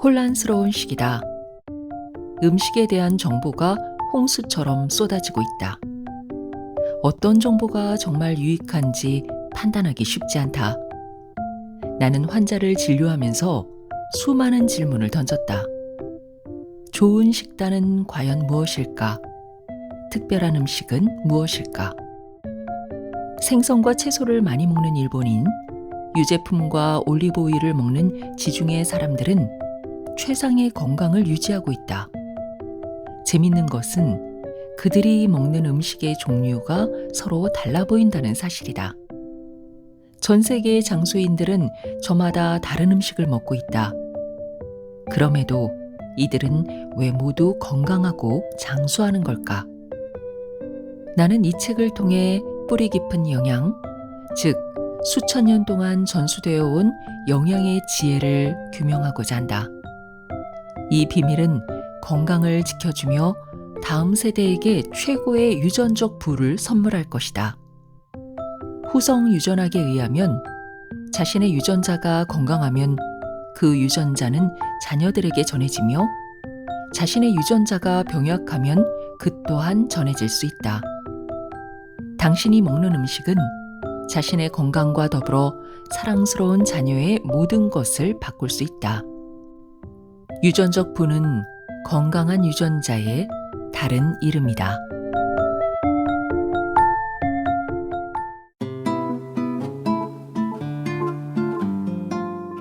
혼란스러운 시기다. 음식에 대한 정보가 홍수처럼 쏟아지고 있다. 어떤 정보가 정말 유익한지 판단하기 쉽지 않다. 나는 환자를 진료하면서 수많은 질문을 던졌다. 좋은 식단은 과연 무엇일까? 특별한 음식은 무엇일까? 생선과 채소를 많이 먹는 일본인, 유제품과 올리브오일을 먹는 지중해 사람들은 최상의 건강을 유지하고 있다. 재밌는 것은 그들이 먹는 음식의 종류가 서로 달라 보인다는 사실이다. 전 세계의 장수인들은 저마다 다른 음식을 먹고 있다. 그럼에도 이들은 왜 모두 건강하고 장수하는 걸까? 나는 이 책을 통해 뿌리 깊은 영양, 즉 수천 년 동안 전수되어 온 영양의 지혜를 규명하고자 한다. 이 비밀은 건강을 지켜주며 다음 세대에게 최고의 유전적 부를 선물할 것이다. 후성 유전학에 의하면 자신의 유전자가 건강하면 그 유전자는 자녀들에게 전해지며 자신의 유전자가 병약하면 그 또한 전해질 수 있다. 당신이 먹는 음식은 자신의 건강과 더불어 사랑스러운 자녀의 모든 것을 바꿀 수 있다. 유전적 부는 건강한 유전자의 다른 이름이다.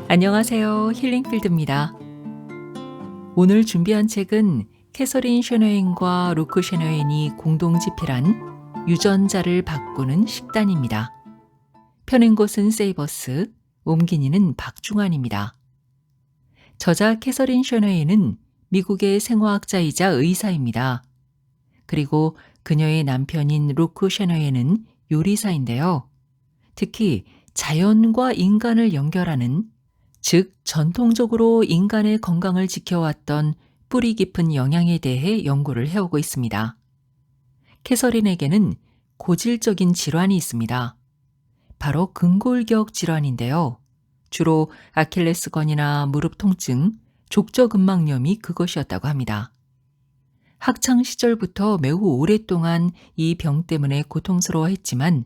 안녕하세요. 힐링필드입니다. 오늘 준비한 책은 캐서린 셔너행과 루크 셔너행이 공동 집필한 유전자를 바꾸는 식단입니다. 펴낸 곳은 세이버스, 옮긴 이는 박중환입니다. 저자 캐서린 셔너행은 미국의 생화학자이자 의사입니다. 그리고 그녀의 남편인 루크 셔너행은 요리사인데요. 특히 자연과 인간을 연결하는, 즉 전통적으로 인간의 건강을 지켜왔던 뿌리 깊은 영양에 대해 연구를 해오고 있습니다. 캐서린에게는 고질적인 질환이 있습니다. 바로 근골격 질환인데요. 주로 아킬레스건이나 무릎 통증, 족저근막염이 그것이었다고 합니다. 학창 시절부터 매우 오랫동안 이 병 때문에 고통스러워했지만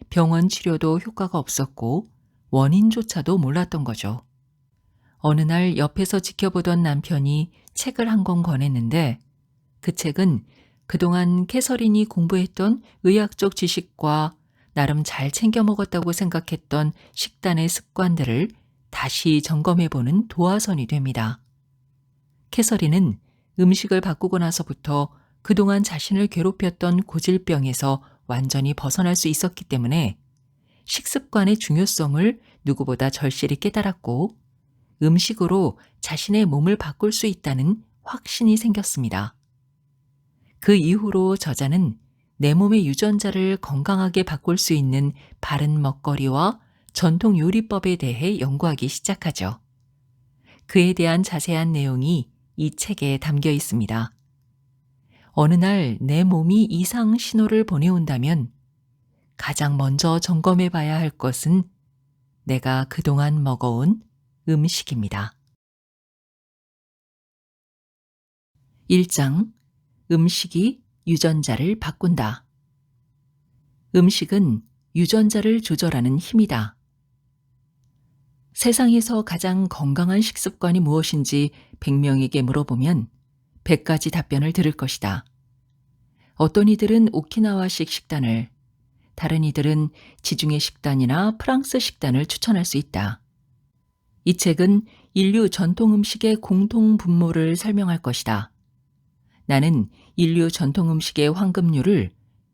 병원 치료도 효과가 없었고 원인조차도 몰랐던 거죠. 어느 날 옆에서 지켜보던 남편이 책을 한 권 권했는데 그 책은 그동안 캐서린이 공부했던 의학적 지식과 나름 잘 챙겨 먹었다고 생각했던 식단의 습관들을 다시 점검해보는 도화선이 됩니다. 캐서린은 음식을 바꾸고 나서부터 그동안 자신을 괴롭혔던 고질병에서 완전히 벗어날 수 있었기 때문에 식습관의 중요성을 누구보다 절실히 깨달았고 음식으로 자신의 몸을 바꿀 수 있다는 확신이 생겼습니다. 그 이후로 저자는 내 몸의 유전자를 건강하게 바꿀 수 있는 바른 먹거리와 전통 요리법에 대해 연구하기 시작하죠. 그에 대한 자세한 내용이 이 책에 담겨 있습니다. 어느 날 내 몸이 이상 신호를 보내온다면 가장 먼저 점검해 봐야 할 것은 내가 그동안 먹어온 음식입니다. 1장 음식이 유전자를 바꾼다. 음식은 유전자를 조절하는 힘이다. 세상에서 가장 건강한 식습관이 무엇인지 100명에게 물어보면 100가지 답변을 들을 것이다. 어떤 이들은 오키나와식 식단을, 다른 이들은 지중해 식단이나 프랑스 식단을 추천할 수 있다. 이 책은 인류 전통 음식의 공통 분모를 설명할 것이다. 나는 인류 전통 음식의 황금률을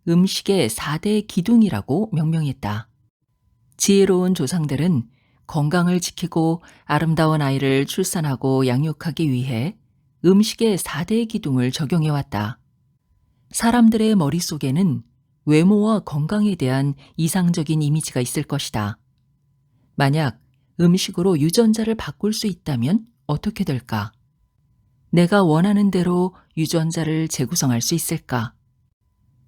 음식의 4대 기둥이라고 명명했다. 지혜로운 조상들은 건강을 지키고 아름다운 아이를 출산하고 양육하기 위해 음식의 4대 기둥을 적용해왔다. 사람들의 머릿속에는 외모와 건강에 대한 이상적인 이미지가 있을 것이다. 만약 음식으로 유전자를 바꿀 수 있다면 어떻게 될까? 내가 원하는 대로 유전자를 재구성할 수 있을까?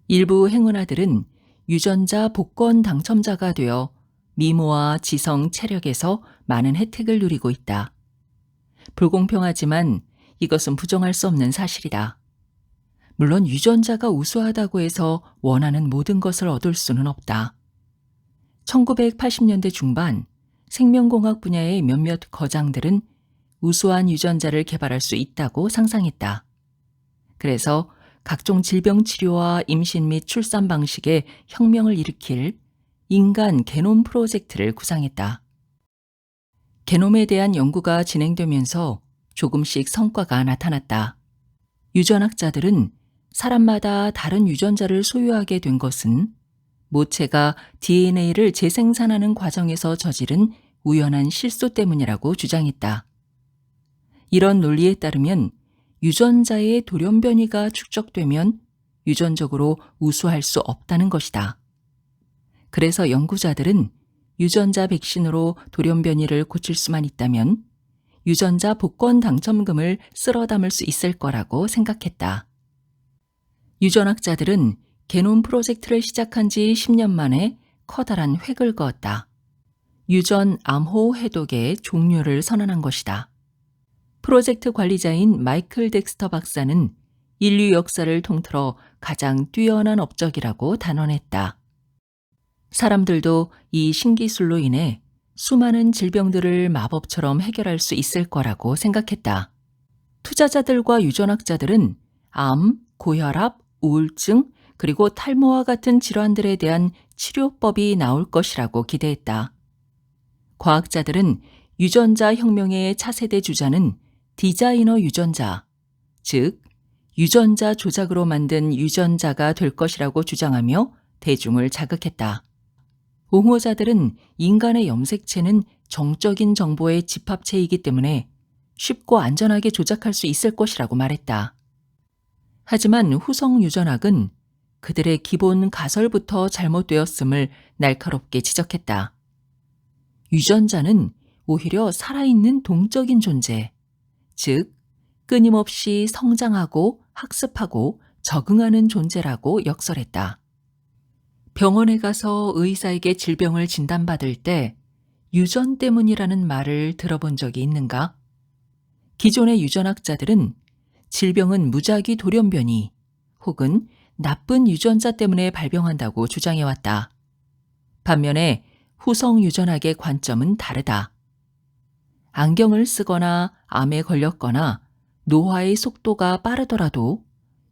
일부 행운아들은 유전자 복권 당첨자가 되어 미모와 지성, 체력에서 많은 혜택을 누리고 있다. 불공평하지만 이것은 부정할 수 없는 사실이다. 물론 유전자가 우수하다고 해서 원하는 모든 것을 얻을 수는 없다. 1980년대 중반 생명공학 분야의 몇몇 거장들은 우수한 유전자를 개발할 수 있다고 상상했다. 그래서 각종 질병 치료와 임신 및 출산 방식에 혁명을 일으킬 인간 게놈 프로젝트를 구상했다. 게놈에 대한 연구가 진행되면서 조금씩 성과가 나타났다. 유전학자들은 사람마다 다른 유전자를 소유하게 된 것은 모체가 DNA를 재생산하는 과정에서 저지른 우연한 실수 때문이라고 주장했다. 이런 논리에 따르면 유전자의 돌연변이가 축적되면 유전적으로 우수할 수 없다는 것이다. 그래서 연구자들은 유전자 백신으로 돌연변이를 고칠 수만 있다면 유전자 복권 당첨금을 쓸어 담을 수 있을 거라고 생각했다. 유전학자들은 게놈 프로젝트를 시작한 지 10년 만에 커다란 획을 그었다. 유전 암호 해독의 종료를 선언한 것이다. 프로젝트 관리자인 마이클 덱스터 박사는 인류 역사를 통틀어 가장 뛰어난 업적이라고 단언했다. 사람들도 이 신기술로 인해 수많은 질병들을 마법처럼 해결할 수 있을 거라고 생각했다. 투자자들과 유전학자들은 암, 고혈압, 우울증, 그리고 탈모와 같은 질환들에 대한 치료법이 나올 것이라고 기대했다. 과학자들은 유전자 혁명의 차세대 주자는 디자이너 유전자, 즉 유전자 조작으로 만든 유전자가 될 것이라고 주장하며 대중을 자극했다. 옹호자들은 인간의 염색체는 정적인 정보의 집합체이기 때문에 쉽고 안전하게 조작할 수 있을 것이라고 말했다. 하지만 후성 유전학은 그들의 기본 가설부터 잘못되었음을 날카롭게 지적했다. 유전자는 오히려 살아있는 동적인 존재, 즉 끊임없이 성장하고 학습하고 적응하는 존재라고 역설했다. 병원에 가서 의사에게 질병을 진단받을 때 유전 때문이라는 말을 들어본 적이 있는가? 기존의 유전학자들은 질병은 무작위 돌연변이 혹은 나쁜 유전자 때문에 발병한다고 주장해왔다. 반면에 후성 유전학의 관점은 다르다. 안경을 쓰거나 암에 걸렸거나 노화의 속도가 빠르더라도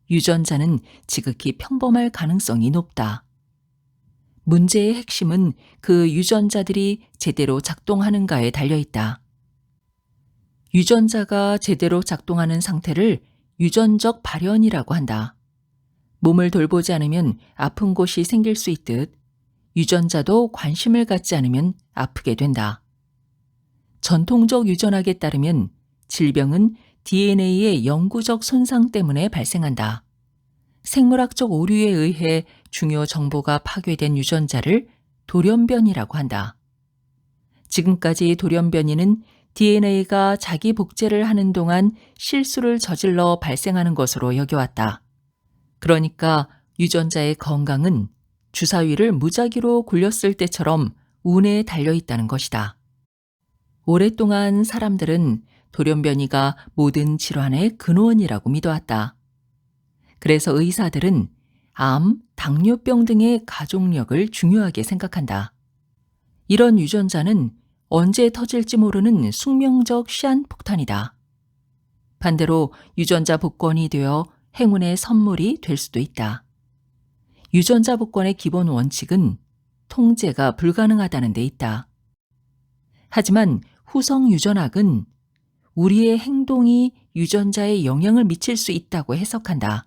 유전자는 지극히 평범할 가능성이 높다. 문제의 핵심은 그 유전자들이 제대로 작동하는가에 달려있다. 유전자가 제대로 작동하는 상태를 유전적 발현이라고 한다. 몸을 돌보지 않으면 아픈 곳이 생길 수 있듯 유전자도 관심을 갖지 않으면 아프게 된다. 전통적 유전학에 따르면 질병은 DNA의 영구적 손상 때문에 발생한다. 생물학적 오류에 의해 중요 정보가 파괴된 유전자를 돌연변이라고 한다. 지금까지 돌연변이는 DNA가 자기 복제를 하는 동안 실수를 저질러 발생하는 것으로 여겨왔다. 그러니까 유전자의 건강은 주사위를 무작위로 굴렸을 때처럼 운에 달려있다는 것이다. 오랫동안 사람들은 돌연변이가 모든 질환의 근원이라고 믿어왔다. 그래서 의사들은 암, 당뇨병 등의 가족력을 중요하게 생각한다. 이런 유전자는 언제 터질지 모르는 숙명적 시한폭탄이다. 반대로 유전자 복권이 되어 행운의 선물이 될 수도 있다. 유전자 복권의 기본 원칙은 통제가 불가능하다는 데 있다. 하지만 후성 유전학은 우리의 행동이 유전자에 영향을 미칠 수 있다고 해석한다.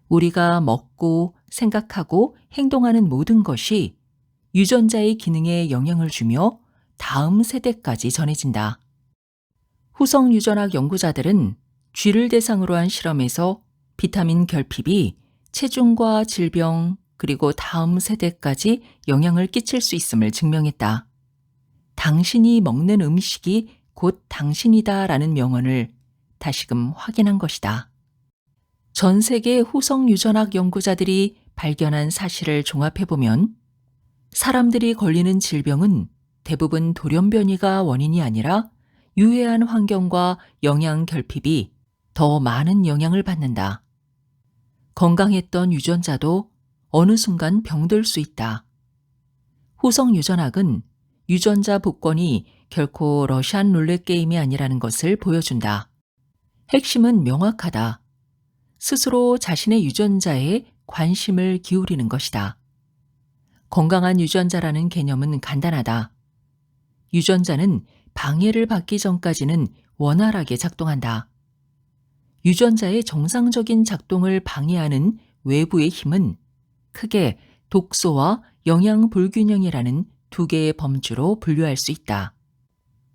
우리가 먹고 생각하고 행동하는 모든 것이 유전자의 기능에 영향을 주며 다음 세대까지 전해진다. 후성 유전학 연구자들은 쥐를 대상으로 한 실험에서 비타민 결핍이 체중과 질병 그리고 다음 세대까지 영향을 끼칠 수 있음을 증명했다. 당신이 먹는 음식이 곧 당신이다라는 명언을 다시금 확인한 것이다. 전 세계 후성 유전학 연구자들이 발견한 사실을 종합해보면 사람들이 걸리는 질병은 대부분 돌연변이가 원인이 아니라 유해한 환경과 영양 결핍이 더 많은 영향을 받는다. 건강했던 유전자도 어느 순간 병들 수 있다. 후성 유전학은 유전자 복권이 결코 러시안 룰렛 게임이 아니라는 것을 보여준다. 핵심은 명확하다. 스스로 자신의 유전자에 관심을 기울이는 것이다. 건강한 유전자라는 개념은 간단하다. 유전자는 방해를 받기 전까지는 원활하게 작동한다. 유전자의 정상적인 작동을 방해하는 외부의 힘은 크게 독소와 영양 불균형이라는 두 개의 범주로 분류할 수 있다.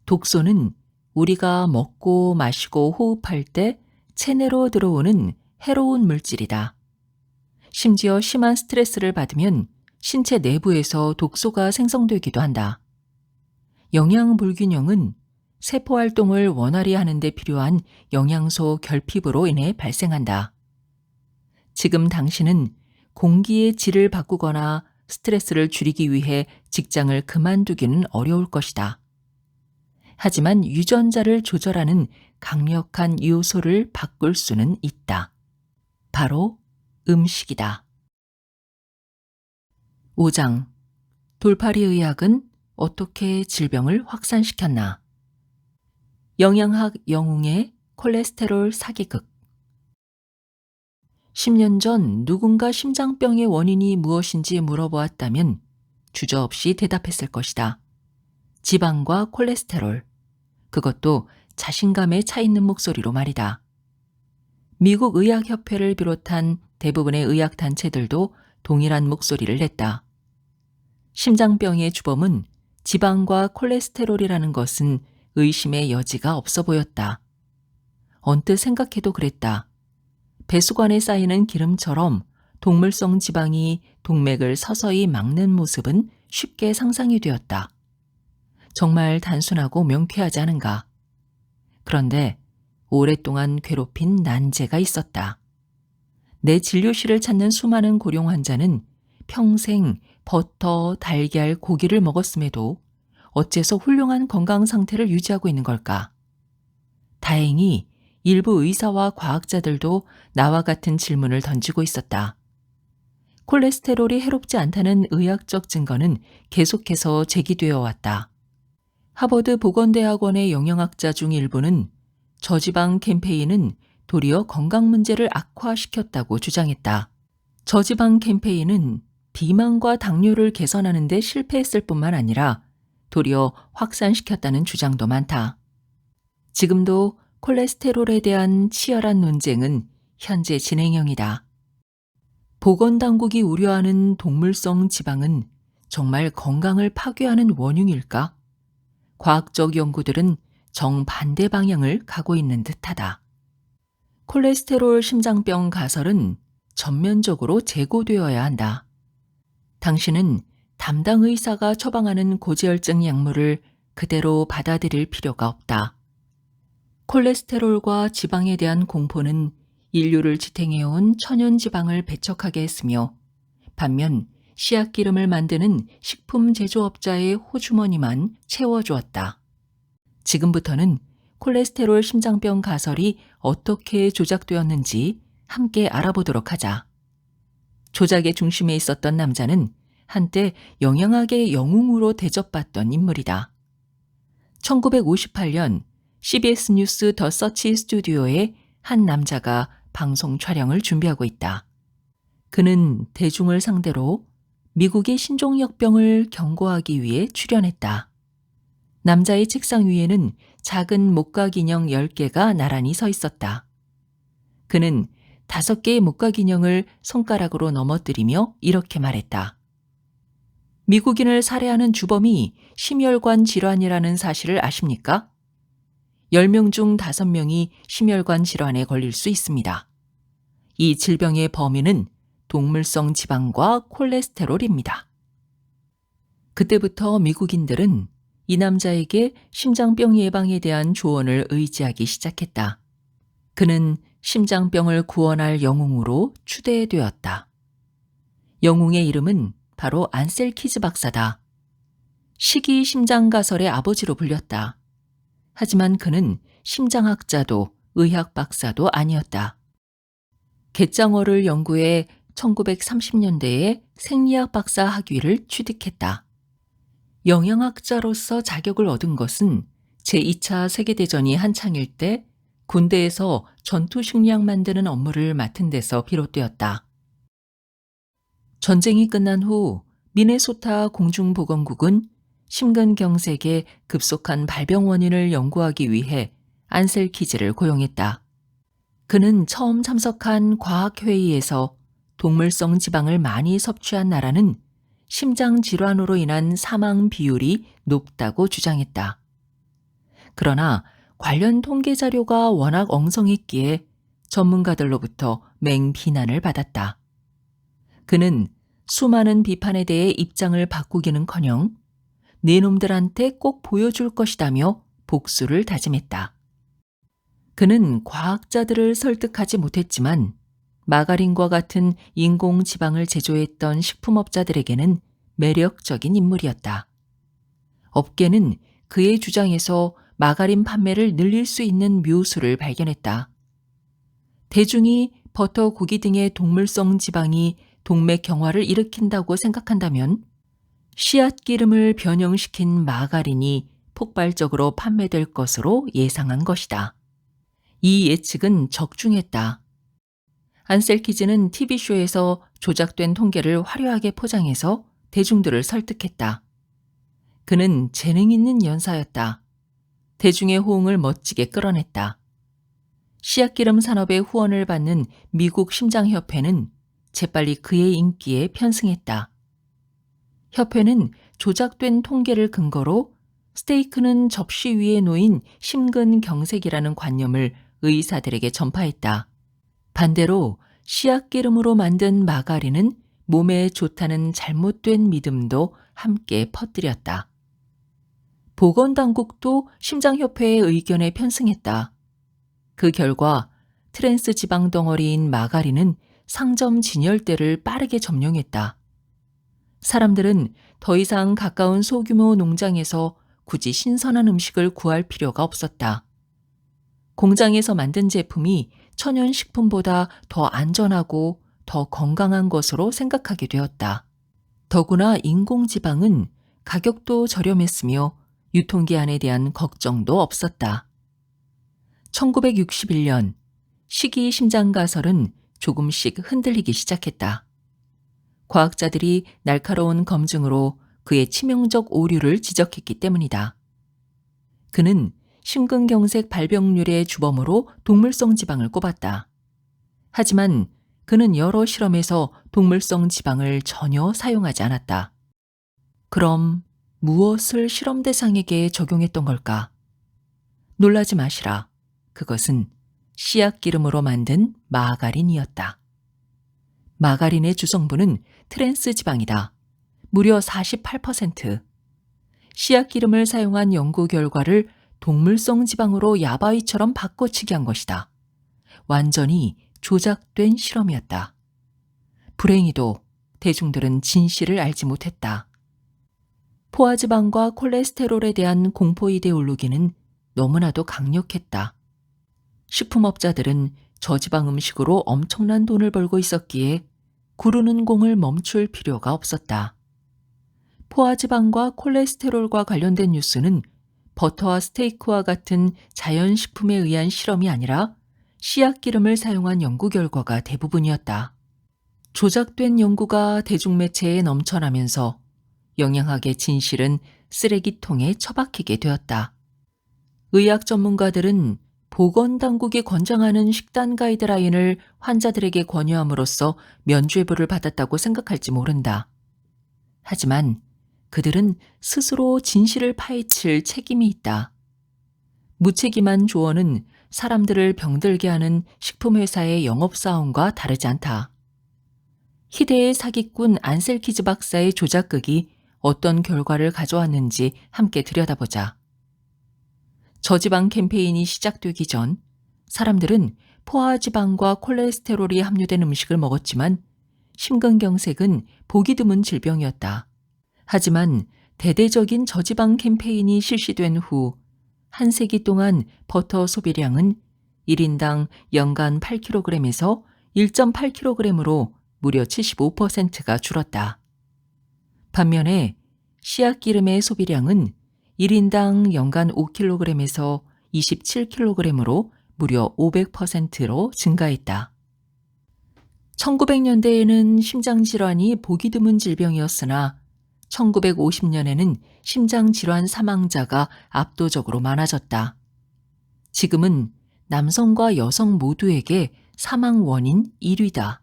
독소는 우리가 먹고 마시고 호흡할 때 체내로 들어오는 해로운 물질이다. 심지어 심한 스트레스를 받으면 신체 내부에서 독소가 생성되기도 한다. 영양 불균형은 세포 활동을 원활히 하는 데 필요한 영양소 결핍으로 인해 발생한다. 지금 당신은 공기의 질을 바꾸거나 스트레스를 줄이기 위해 직장을 그만두기는 어려울 것이다. 하지만 유전자를 조절하는 강력한 요소를 바꿀 수는 있다. 바로 음식이다. 5장. 돌팔이 의학은 어떻게 질병을 확산시켰나? 영양학 영웅의 콜레스테롤 사기극. 10년 전 누군가 심장병의 원인이 무엇인지 물어보았다면 주저없이 대답했을 것이다. 지방과 콜레스테롤. 그것도 자신감에 차 있는 목소리로 말이다. 미국 의학협회를 비롯한 대부분의 의학단체들도 동일한 목소리를 냈다. 심장병의 주범은 지방과 콜레스테롤이라는 것은 의심의 여지가 없어 보였다. 언뜻 생각해도 그랬다. 배수관에 쌓이는 기름처럼 동물성 지방이 동맥을 서서히 막는 모습은 쉽게 상상이 되었다. 정말 단순하고 명쾌하지 않은가. 그런데 오랫동안 괴롭힌 난제가 있었다. 내 진료실을 찾는 수많은 고령 환자는 평생 버터, 달걀, 고기를 먹었음에도 어째서 훌륭한 건강 상태를 유지하고 있는 걸까? 다행히 일부 의사와 과학자들도 나와 같은 질문을 던지고 있었다. 콜레스테롤이 해롭지 않다는 의학적 증거는 계속해서 제기되어 왔다. 하버드 보건대학원의 영양학자 중 일부는 저지방 캠페인은 도리어 건강 문제를 악화시켰다고 주장했다. 저지방 캠페인은 비만과 당뇨를 개선하는 데 실패했을 뿐만 아니라 도리어 확산시켰다는 주장도 많다. 지금도 콜레스테롤에 대한 치열한 논쟁은 현재 진행형이다. 보건당국이 우려하는 동물성 지방은 정말 건강을 파괴하는 원흉일까? 과학적 연구들은 정반대 방향을 가고 있는 듯하다. 콜레스테롤 심장병 가설은 전면적으로 재고되어야 한다. 당신은 담당 의사가 처방하는 고지혈증 약물을 그대로 받아들일 필요가 없다. 콜레스테롤과 지방에 대한 공포는 인류를 지탱해온 천연지방을 배척하게 했으며 반면 씨앗기름을 만드는 식품 제조업자의 호주머니만 채워주었다. 지금부터는 콜레스테롤 심장병 가설이 어떻게 조작되었는지 함께 알아보도록 하자. 조작의 중심에 있었던 남자는 한때 영양학의 영웅으로 대접받던 인물이다. 1958년 CBS 뉴스 더 서치 스튜디오에 한 남자가 방송 촬영을 준비하고 있다. 그는 대중을 상대로 미국의 신종역병을 경고하기 위해 출연했다. 남자의 책상 위에는 작은 목각 인형 10개가 나란히 서 있었다. 그는 5개의 목각 인형을 손가락으로 넘어뜨리며 이렇게 말했다. 미국인을 살해하는 주범이 심혈관 질환이라는 사실을 아십니까? 10명 중 5명이 심혈관 질환에 걸릴 수 있습니다. 이 질병의 범인은 동물성 지방과 콜레스테롤입니다. 그때부터 미국인들은 이 남자에게 심장병 예방에 대한 조언을 의지하기 시작했다. 그는 심장병을 구원할 영웅으로 추대되었다. 영웅의 이름은 바로 안셀키즈 박사다. 식이 심장 가설의 아버지로 불렸다. 하지만 그는 심장학자도 의학 박사도 아니었다. 갯장어를 연구해 1930년대에 생리학 박사 학위를 취득했다. 영양학자로서 자격을 얻은 것은 제2차 세계대전이 한창일 때 군대에서 전투식량 만드는 업무를 맡은 데서 비롯되었다. 전쟁이 끝난 후 미네소타 공중보건국은 심근경색의 급속한 발병 원인을 연구하기 위해 안셀키즈를 고용했다. 그는 처음 참석한 과학회의에서 동물성 지방을 많이 섭취한 나라는 심장 질환으로 인한 사망 비율이 높다고 주장했다. 그러나 관련 통계 자료가 워낙 엉성했기에 전문가들로부터 맹비난을 받았다. 그는 수많은 비판에 대해 입장을 바꾸기는커녕 네 놈들한테 꼭 보여줄 것이다며 복수를 다짐했다. 그는 과학자들을 설득하지 못했지만 마가린과 같은 인공지방을 제조했던 식품업자들에게는 매력적인 인물이었다. 업계는 그의 주장에서 마가린 판매를 늘릴 수 있는 묘수를 발견했다. 대중이 버터, 고기 등의 동물성 지방이 동맥 경화를 일으킨다고 생각한다면 씨앗 기름을 변형시킨 마가린이 폭발적으로 판매될 것으로 예상한 것이다. 이 예측은 적중했다. 안셀키즈는 TV쇼에서 조작된 통계를 화려하게 포장해서 대중들을 설득했다. 그는 재능 있는 연사였다. 대중의 호응을 멋지게 끌어냈다. 씨앗기름 산업의 후원을 받는 미국 심장협회는 재빨리 그의 인기에 편승했다. 협회는 조작된 통계를 근거로 스테이크는 접시 위에 놓인 심근경색이라는 관념을 의사들에게 전파했다. 반대로 씨앗기름으로 만든 마가린은 몸에 좋다는 잘못된 믿음도 함께 퍼뜨렸다. 보건당국도 심장협회의 의견에 편승했다. 그 결과 트랜스 지방 덩어리인 마가린은 상점 진열대를 빠르게 점령했다. 사람들은 더 이상 가까운 소규모 농장에서 굳이 신선한 음식을 구할 필요가 없었다. 공장에서 만든 제품이 천연식품보다 더 안전하고 더 건강한 것으로 생각하게 되었다. 더구나 인공지방은 가격도 저렴했으며 유통기한에 대한 걱정도 없었다. 1961년 식이 심장가설은 조금씩 흔들리기 시작했다. 과학자들이 날카로운 검증으로 그의 치명적 오류를 지적했기 때문이다. 그는 심근경색 발병률의 주범으로 동물성 지방을 꼽았다. 하지만 그는 여러 실험에서 동물성 지방을 전혀 사용하지 않았다. 그럼 무엇을 실험 대상에게 적용했던 걸까? 놀라지 마시라. 그것은 씨앗기름으로 만든 마가린이었다. 마가린의 주성분은 트랜스 지방이다. 무려 48%. 씨앗기름을 사용한 연구 결과를 동물성 지방으로 야바위처럼 바꿔치기 한 것이다. 완전히 조작된 실험이었다. 불행히도 대중들은 진실을 알지 못했다. 포화지방과 콜레스테롤에 대한 공포 이데올로기는 너무나도 강력했다. 식품업자들은 저지방 음식으로 엄청난 돈을 벌고 있었기에 구르는 공을 멈출 필요가 없었다. 포화지방과 콜레스테롤과 관련된 뉴스는 버터와 스테이크와 같은 자연식품에 의한 실험이 아니라 씨앗기름을 사용한 연구 결과가 대부분이었다. 조작된 연구가 대중매체에 넘쳐나면서 영양학의 진실은 쓰레기통에 처박히게 되었다. 의학 전문가들은 보건당국이 권장하는 식단 가이드라인을 환자들에게 권유함으로써 면죄부를 받았다고 생각할지 모른다. 하지만 그들은 스스로 진실을 파헤칠 책임이 있다. 무책임한 조언은 사람들을 병들게 하는 식품회사의 영업사원과 다르지 않다. 희대의 사기꾼 안셀키즈 박사의 조작극이 어떤 결과를 가져왔는지 함께 들여다보자. 저지방 캠페인이 시작되기 전 사람들은 포화지방과 콜레스테롤이 함유된 음식을 먹었지만 심근경색은 보기 드문 질병이었다. 하지만 대대적인 저지방 캠페인이 실시된 후 한 세기 동안 버터 소비량은 1인당 연간 8kg에서 1.8kg으로 무려 75%가 줄었다. 반면에 씨앗기름의 소비량은 1인당 연간 5kg에서 27kg으로 무려 500%로 증가했다. 1900년대에는 심장질환이 보기 드문 질병이었으나 1950년에는 심장질환 사망자가 압도적으로 많아졌다. 지금은 남성과 여성 모두에게 사망 원인 1위다.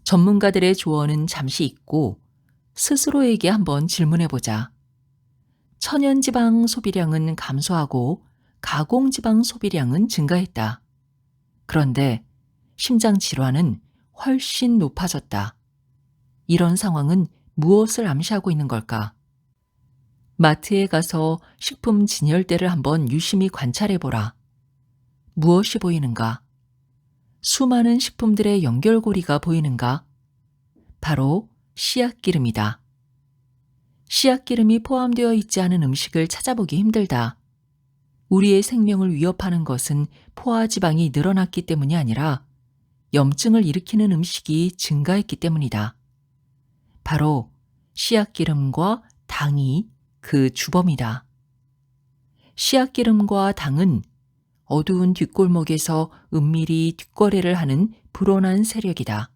전문가들의 조언은 잠시 잊고 스스로에게 한번 질문해보자. 천연지방 소비량은 감소하고 가공지방 소비량은 증가했다. 그런데 심장질환은 훨씬 높아졌다. 이런 상황은 무엇을 암시하고 있는 걸까? 마트에 가서 식품 진열대를 한번 유심히 관찰해보라. 무엇이 보이는가? 수많은 식품들의 연결고리가 보이는가? 바로 씨앗기름이다. 씨앗기름이 포함되어 있지 않은 음식을 찾아보기 힘들다. 우리의 생명을 위협하는 것은 포화지방이 늘어났기 때문이 아니라 염증을 일으키는 음식이 증가했기 때문이다. 바로 씨앗기름과 당이 그 주범이다. 씨앗기름과 당은 어두운 뒷골목에서 은밀히 뒷거래를 하는 불온한 세력이다.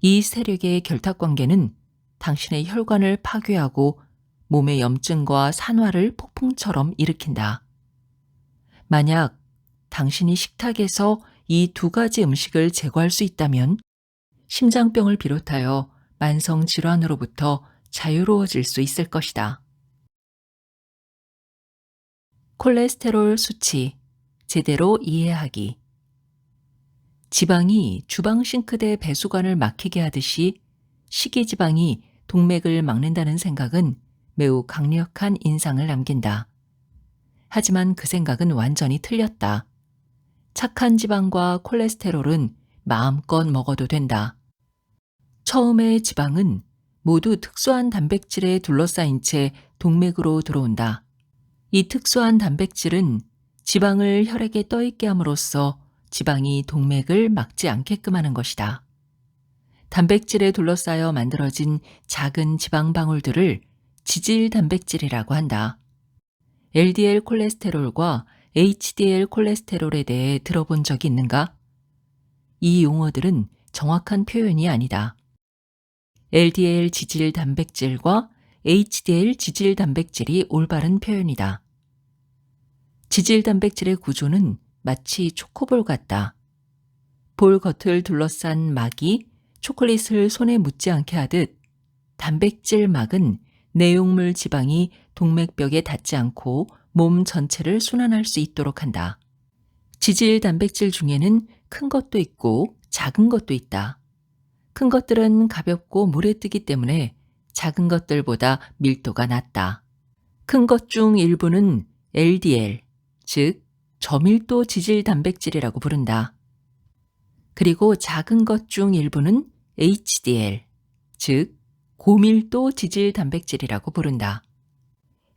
이 세력의 결탁관계는 당신의 혈관을 파괴하고 몸의 염증과 산화를 폭풍처럼 일으킨다. 만약 당신이 식탁에서 이 두 가지 음식을 제거할 수 있다면 심장병을 비롯하여 만성 질환으로부터 자유로워질 수 있을 것이다. 콜레스테롤 수치 제대로 이해하기. 지방이 주방 싱크대 배수관을 막히게 하듯이 식이지방이 동맥을 막는다는 생각은 매우 강력한 인상을 남긴다. 하지만 그 생각은 완전히 틀렸다. 착한 지방과 콜레스테롤은 마음껏 먹어도 된다. 처음에 지방은 모두 특수한 단백질에 둘러싸인 채 동맥으로 들어온다. 이 특수한 단백질은 지방을 혈액에 떠있게 함으로써 지방이 동맥을 막지 않게끔 하는 것이다. 단백질에 둘러싸여 만들어진 작은 지방 방울들을 지질 단백질이라고 한다. LDL 콜레스테롤과 HDL 콜레스테롤에 대해 들어본 적이 있는가? 이 용어들은 정확한 표현이 아니다. LDL 지질 단백질과 HDL 지질 단백질이 올바른 표현이다. 지질 단백질의 구조는 마치 초코볼 같다. 볼 겉을 둘러싼 막이 초콜릿을 손에 묻지 않게 하듯 단백질 막은 내용물 지방이 동맥벽에 닿지 않고 몸 전체를 순환할 수 있도록 한다. 지질 단백질 중에는 큰 것도 있고 작은 것도 있다. 큰 것들은 가볍고 물에 뜨기 때문에 작은 것들보다 밀도가 낮다. 큰 것 중 일부는 LDL, 즉 저밀도 지질 단백질이라고 부른다. 그리고 작은 것 중 일부는 HDL, 즉 고밀도 지질 단백질이라고 부른다.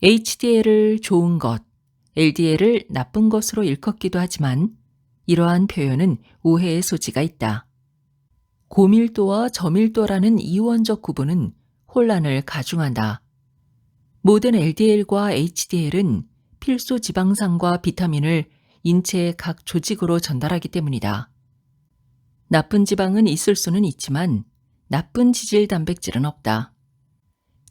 HDL을 좋은 것, LDL을 나쁜 것으로 일컫기도 하지만 이러한 표현은 오해의 소지가 있다. 고밀도와 저밀도라는 이원적 구분은 혼란을 가중한다. 모든 LDL과 HDL은 필수 지방산과 비타민을 인체의 각 조직으로 전달하기 때문이다. 나쁜 지방은 있을 수는 있지만 나쁜 지질 단백질은 없다.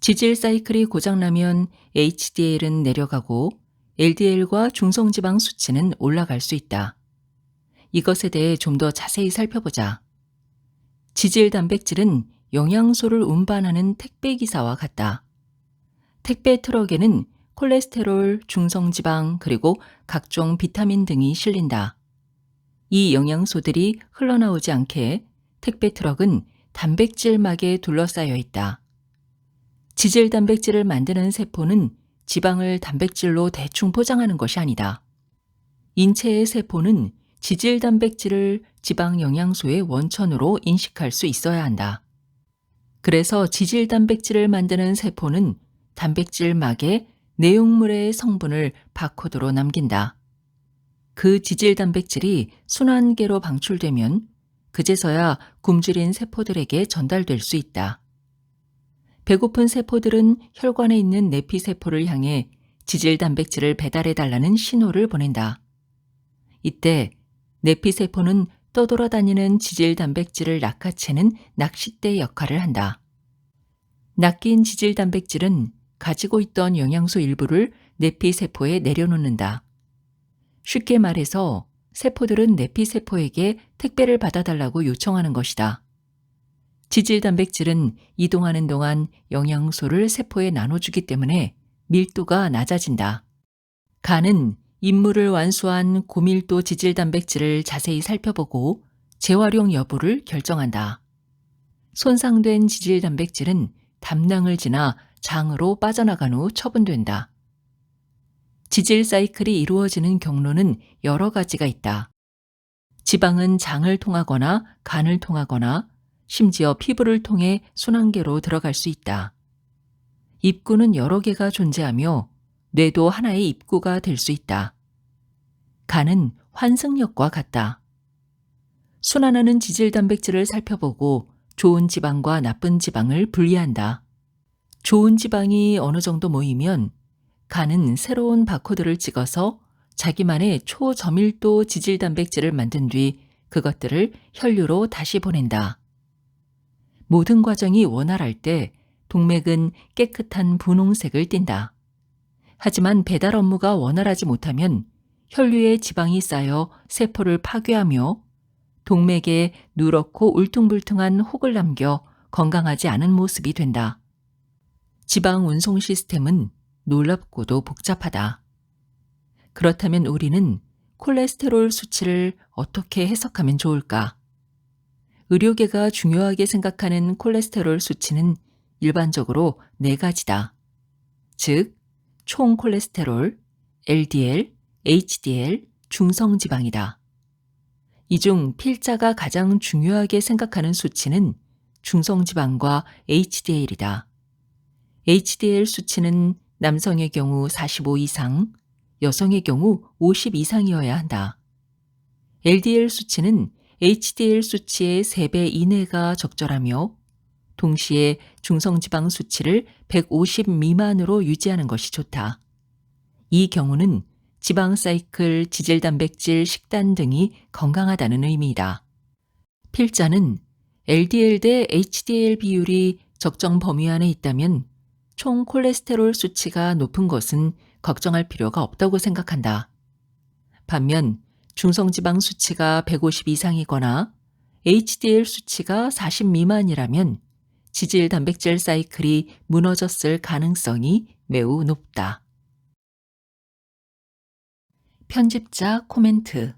지질 사이클이 고장나면 HDL은 내려가고 LDL과 중성지방 수치는 올라갈 수 있다. 이것에 대해 좀 더 자세히 살펴보자. 지질 단백질은 영양소를 운반하는 택배기사와 같다. 택배 트럭에는 콜레스테롤, 중성지방, 그리고 각종 비타민 등이 실린다. 이 영양소들이 흘러나오지 않게 택배 트럭은 단백질막에 둘러싸여 있다. 지질 단백질을 만드는 세포는 지방을 단백질로 대충 포장하는 것이 아니다. 인체의 세포는 지질 단백질을 지방 영양소의 원천으로 인식할 수 있어야 한다. 그래서 지질 단백질을 만드는 세포는 단백질막에 내용물의 성분을 바코드로 남긴다. 그 지질 단백질이 순환계로 방출되면 그제서야 굶주린 세포들에게 전달될 수 있다. 배고픈 세포들은 혈관에 있는 내피세포를 향해 지질 단백질을 배달해 달라는 신호를 보낸다. 이때 내피세포는 떠돌아다니는 지질 단백질을 낚아채는 낚싯대 역할을 한다. 낚인 지질 단백질은 가지고 있던 영양소 일부를 내피세포에 내려놓는다. 쉽게 말해서 세포들은 내피세포에게 택배를 받아달라고 요청하는 것이다. 지질 단백질은 이동하는 동안 영양소를 세포에 나눠주기 때문에 밀도가 낮아진다. 간은 임무를 완수한 고밀도 지질 단백질을 자세히 살펴보고 재활용 여부를 결정한다. 손상된 지질 단백질은 담낭을 지나 장으로 빠져나간 후 처분된다. 지질 사이클이 이루어지는 경로는 여러 가지가 있다. 지방은 장을 통하거나 간을 통하거나 심지어 피부를 통해 순환계로 들어갈 수 있다. 입구는 여러 개가 존재하며 뇌도 하나의 입구가 될 수 있다. 간은 환승역과 같다. 순환하는 지질 단백질을 살펴보고 좋은 지방과 나쁜 지방을 분리한다. 좋은 지방이 어느 정도 모이면 간은 새로운 바코드를 찍어서 자기만의 초저밀도 지질 단백질을 만든 뒤 그것들을 혈류로 다시 보낸다. 모든 과정이 원활할 때 동맥은 깨끗한 분홍색을 띈다. 하지만 배달 업무가 원활하지 못하면 혈류에 지방이 쌓여 세포를 파괴하며 동맥에 누렇고 울퉁불퉁한 혹을 남겨 건강하지 않은 모습이 된다. 지방 운송 시스템은 놀랍고도 복잡하다. 그렇다면 우리는 콜레스테롤 수치를 어떻게 해석하면 좋을까? 의료계가 중요하게 생각하는 콜레스테롤 수치는 일반적으로 4가지다. 즉, 총 콜레스테롤, LDL, HDL, 중성지방이다. 이 중 필자가 가장 중요하게 생각하는 수치는 중성지방과 HDL이다. HDL 수치는 남성의 경우 45 이상, 여성의 경우 50 이상이어야 한다. LDL 수치는 HDL 수치의 3배 이내가 적절하며 동시에 중성지방 수치를 150 미만으로 유지하는 것이 좋다. 이 경우는 지방 사이클, 지질 단백질, 식단 등이 건강하다는 의미이다. 필자는 LDL 대 HDL 비율이 적정 범위 안에 있다면 총 콜레스테롤 수치가 높은 것은 걱정할 필요가 없다고 생각한다. 반면 중성지방 수치가 150 이상이거나 HDL 수치가 40 미만이라면 지질 단백질 사이클이 무너졌을 가능성이 매우 높다. 편집자 코멘트.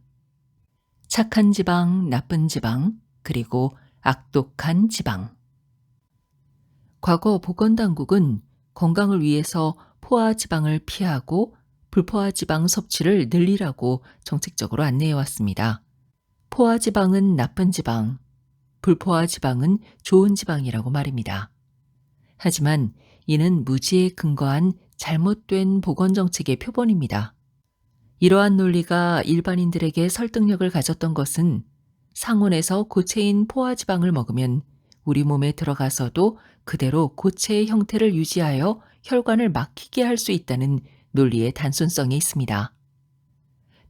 착한 지방, 나쁜 지방, 그리고 악독한 지방. 과거 보건당국은 건강을 위해서 포화 지방을 피하고 불포화 지방 섭취를 늘리라고 정책적으로 안내해 왔습니다. 포화 지방은 나쁜 지방, 불포화 지방은 좋은 지방이라고 말입니다. 하지만 이는 무지에 근거한 잘못된 보건정책의 표본입니다. 이러한 논리가 일반인들에게 설득력을 가졌던 것은 상온에서 고체인 포화 지방을 먹으면 우리 몸에 들어가서도 그대로 고체의 형태를 유지하여 혈관을 막히게 할 수 있다는 논리의 단순성이 있습니다.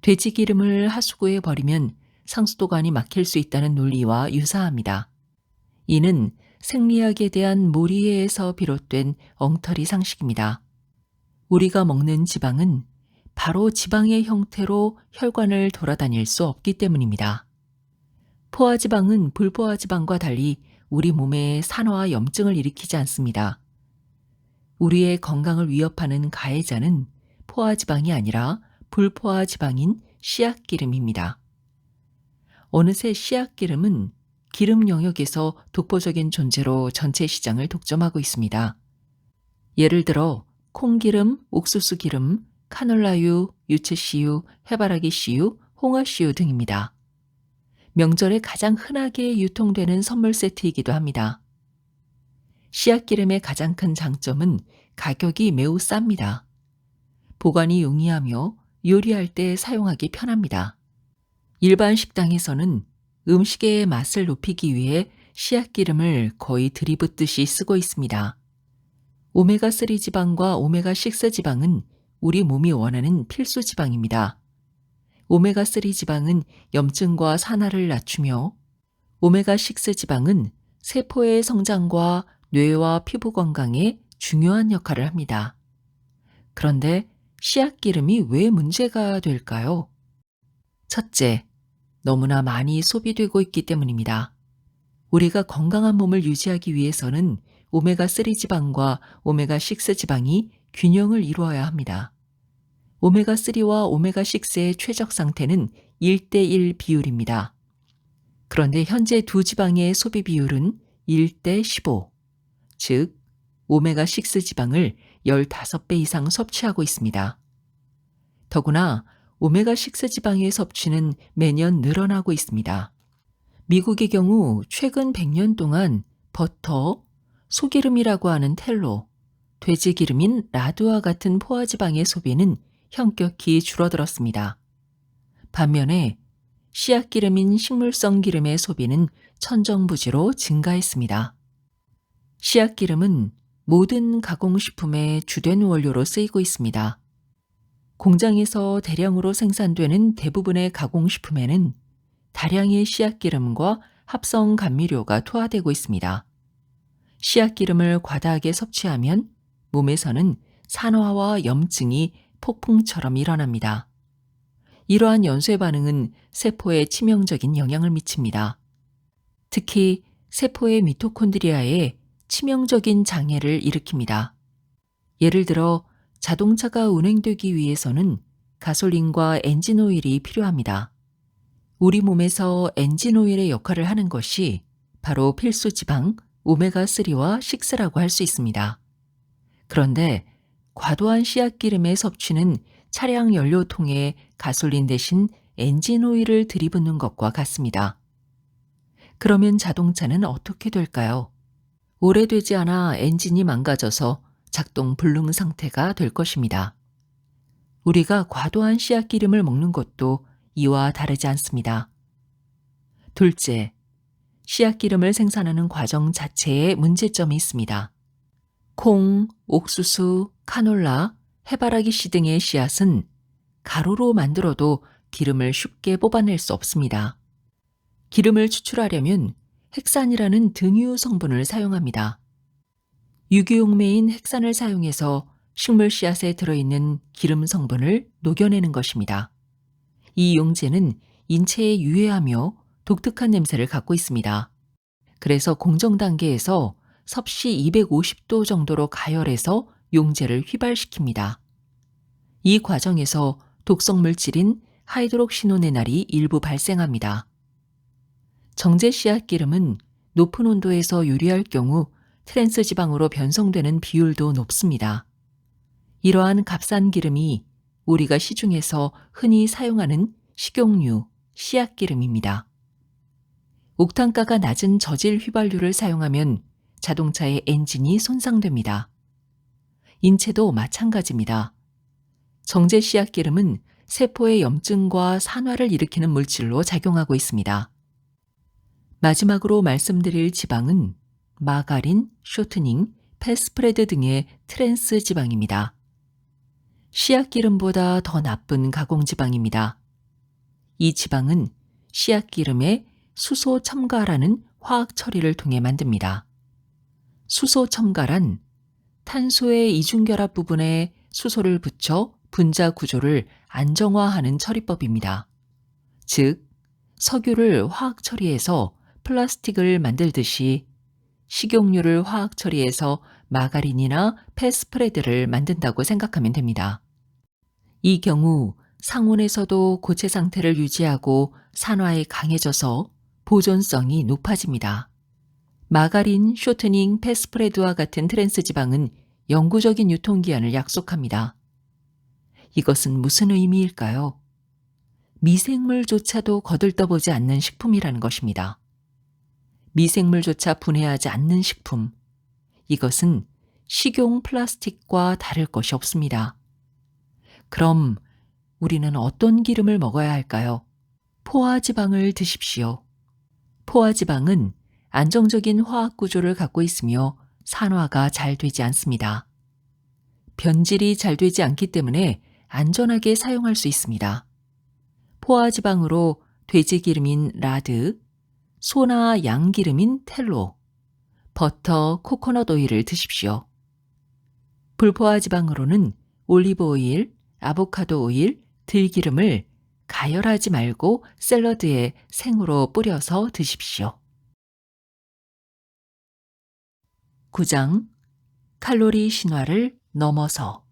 돼지 기름을 하수구에 버리면 상수도관이 막힐 수 있다는 논리와 유사합니다. 이는 생리학에 대한 몰이해에서 비롯된 엉터리 상식입니다. 우리가 먹는 지방은 바로 지방의 형태로 혈관을 돌아다닐 수 없기 때문입니다. 포화지방은 불포화지방과 달리 우리 몸에 산화와 염증을 일으키지 않습니다. 우리의 건강을 위협하는 가해자는 포화지방이 아니라 불포화지방인 씨앗기름입니다. 어느새 씨앗기름은 기름 영역에서 독보적인 존재로 전체 시장을 독점하고 있습니다. 예를 들어 콩기름, 옥수수기름, 카놀라유, 유채씨유, 해바라기씨유, 홍어씨유 등입니다. 명절에 가장 흔하게 유통되는 선물 세트이기도 합니다. 씨앗기름의 가장 큰 장점은 가격이 매우 쌉니다. 보관이 용이하며 요리할 때 사용하기 편합니다. 일반 식당에서는 음식의 맛을 높이기 위해 씨앗기름을 거의 들이붓듯이 쓰고 있습니다. 오메가3 지방과 오메가6 지방은 우리 몸이 원하는 필수 지방입니다. 오메가3 지방은 염증과 산화를 낮추며 오메가6 지방은 세포의 성장과 뇌와 피부 건강에 중요한 역할을 합니다. 그런데 씨앗기름이 왜 문제가 될까요? 첫째, 너무나 많이 소비되고 있기 때문입니다. 우리가 건강한 몸을 유지하기 위해서는 오메가3 지방과 오메가6 지방이 균형을 이루어야 합니다. 오메가3와 오메가6의 최적 상태는 1대1 비율입니다. 그런데 현재 두 지방의 소비 비율은 1대 15, 즉 오메가6 지방을 15배 이상 섭취하고 있습니다. 더구나 오메가6 지방의 섭취는 매년 늘어나고 있습니다. 미국의 경우 최근 100년 동안 버터, 소기름이라고 하는 텔로, 돼지기름인 라드와 같은 포화지방의 소비는 현격히 줄어들었습니다. 반면에 씨앗기름인 식물성 기름의 소비는 천정부지로 증가했습니다. 씨앗기름은 모든 가공식품의 주된 원료로 쓰이고 있습니다. 공장에서 대량으로 생산되는 대부분의 가공식품에는 다량의 씨앗기름과 합성 감미료가 투하되고 있습니다. 씨앗기름을 과다하게 섭취하면 몸에서는 산화와 염증이 폭풍처럼 일어납니다. 이러한 연쇄 반응은 세포에 치명적인 영향을 미칩니다. 특히 세포의 미토콘드리아에 치명적인 장애를 일으킵니다. 예를 들어 자동차가 운행되기 위해서는 가솔린과 엔진오일이 필요합니다. 우리 몸에서 엔진오일의 역할을 하는 것이 바로 필수 지방 오메가3와 6라고 할 수 있습니다. 그런데 과도한 씨앗기름의 섭취는 차량 연료통에 가솔린 대신 엔진오일을 들이붓는 것과 같습니다. 그러면 자동차는 어떻게 될까요? 오래되지 않아 엔진이 망가져서 작동 불능 상태가 될 것입니다. 우리가 과도한 씨앗기름을 먹는 것도 이와 다르지 않습니다. 둘째, 씨앗기름을 생산하는 과정 자체에 문제점이 있습니다. 콩, 옥수수, 카놀라, 해바라기 씨 등의 씨앗은 가루로 만들어도 기름을 쉽게 뽑아낼 수 없습니다. 기름을 추출하려면 헥산이라는 등유 성분을 사용합니다. 유기용매인 헥산을 사용해서 식물 씨앗에 들어있는 기름 성분을 녹여내는 것입니다. 이 용제는 인체에 유해하며 독특한 냄새를 갖고 있습니다. 그래서 공정 단계에서 섭씨 250도 정도로 가열해서 용제를 휘발시킵니다. 이 과정에서 독성 물질인 하이드록시노네날이 일부 발생합니다. 정제 씨앗 기름은 높은 온도에서 요리할 경우 트랜스 지방으로 변성되는 비율도 높습니다. 이러한 값싼 기름이 우리가 시중에서 흔히 사용하는 식용유, 씨앗 기름입니다. 옥탄가가 낮은 저질 휘발유를 사용하면 자동차의 엔진이 손상됩니다. 인체도 마찬가지입니다. 정제 씨앗 기름은 세포의 염증과 산화를 일으키는 물질로 작용하고 있습니다. 마지막으로 말씀드릴 지방은 마가린, 쇼트닝, 패스프레드 등의 트랜스 지방입니다. 씨앗 기름보다 더 나쁜 가공 지방입니다. 이 지방은 씨앗 기름에 수소 첨가라는 화학 처리를 통해 만듭니다. 수소 첨가란 탄소의 이중결합 부분에 수소를 붙여 분자 구조를 안정화하는 처리법입니다. 즉, 석유를 화학 처리해서 플라스틱을 만들듯이 식용유를 화학 처리해서 마가린이나 패스프레드를 만든다고 생각하면 됩니다. 이 경우 상온에서도 고체 상태를 유지하고 산화에 강해져서 보존성이 높아집니다. 마가린, 쇼트닝, 패스프레드와 같은 트랜스 지방은 영구적인 유통기한을 약속합니다. 이것은 무슨 의미일까요? 미생물조차도 거들떠보지 않는 식품이라는 것입니다. 미생물조차 분해하지 않는 식품. 이것은 식용 플라스틱과 다를 것이 없습니다. 그럼 우리는 어떤 기름을 먹어야 할까요? 포화지방을 드십시오. 포화지방은 안정적인 화학 구조를 갖고 있으며 산화가 잘 되지 않습니다. 변질이 잘 되지 않기 때문에 안전하게 사용할 수 있습니다. 포화지방으로 돼지기름인 라드, 소나 양기름인 텔로, 버터, 코코넛 오일을 드십시오. 불포화지방으로는 올리브 오일, 아보카도 오일, 들기름을 가열하지 말고 샐러드에 생으로 뿌려서 드십시오. 9장 칼로리 신화를 넘어서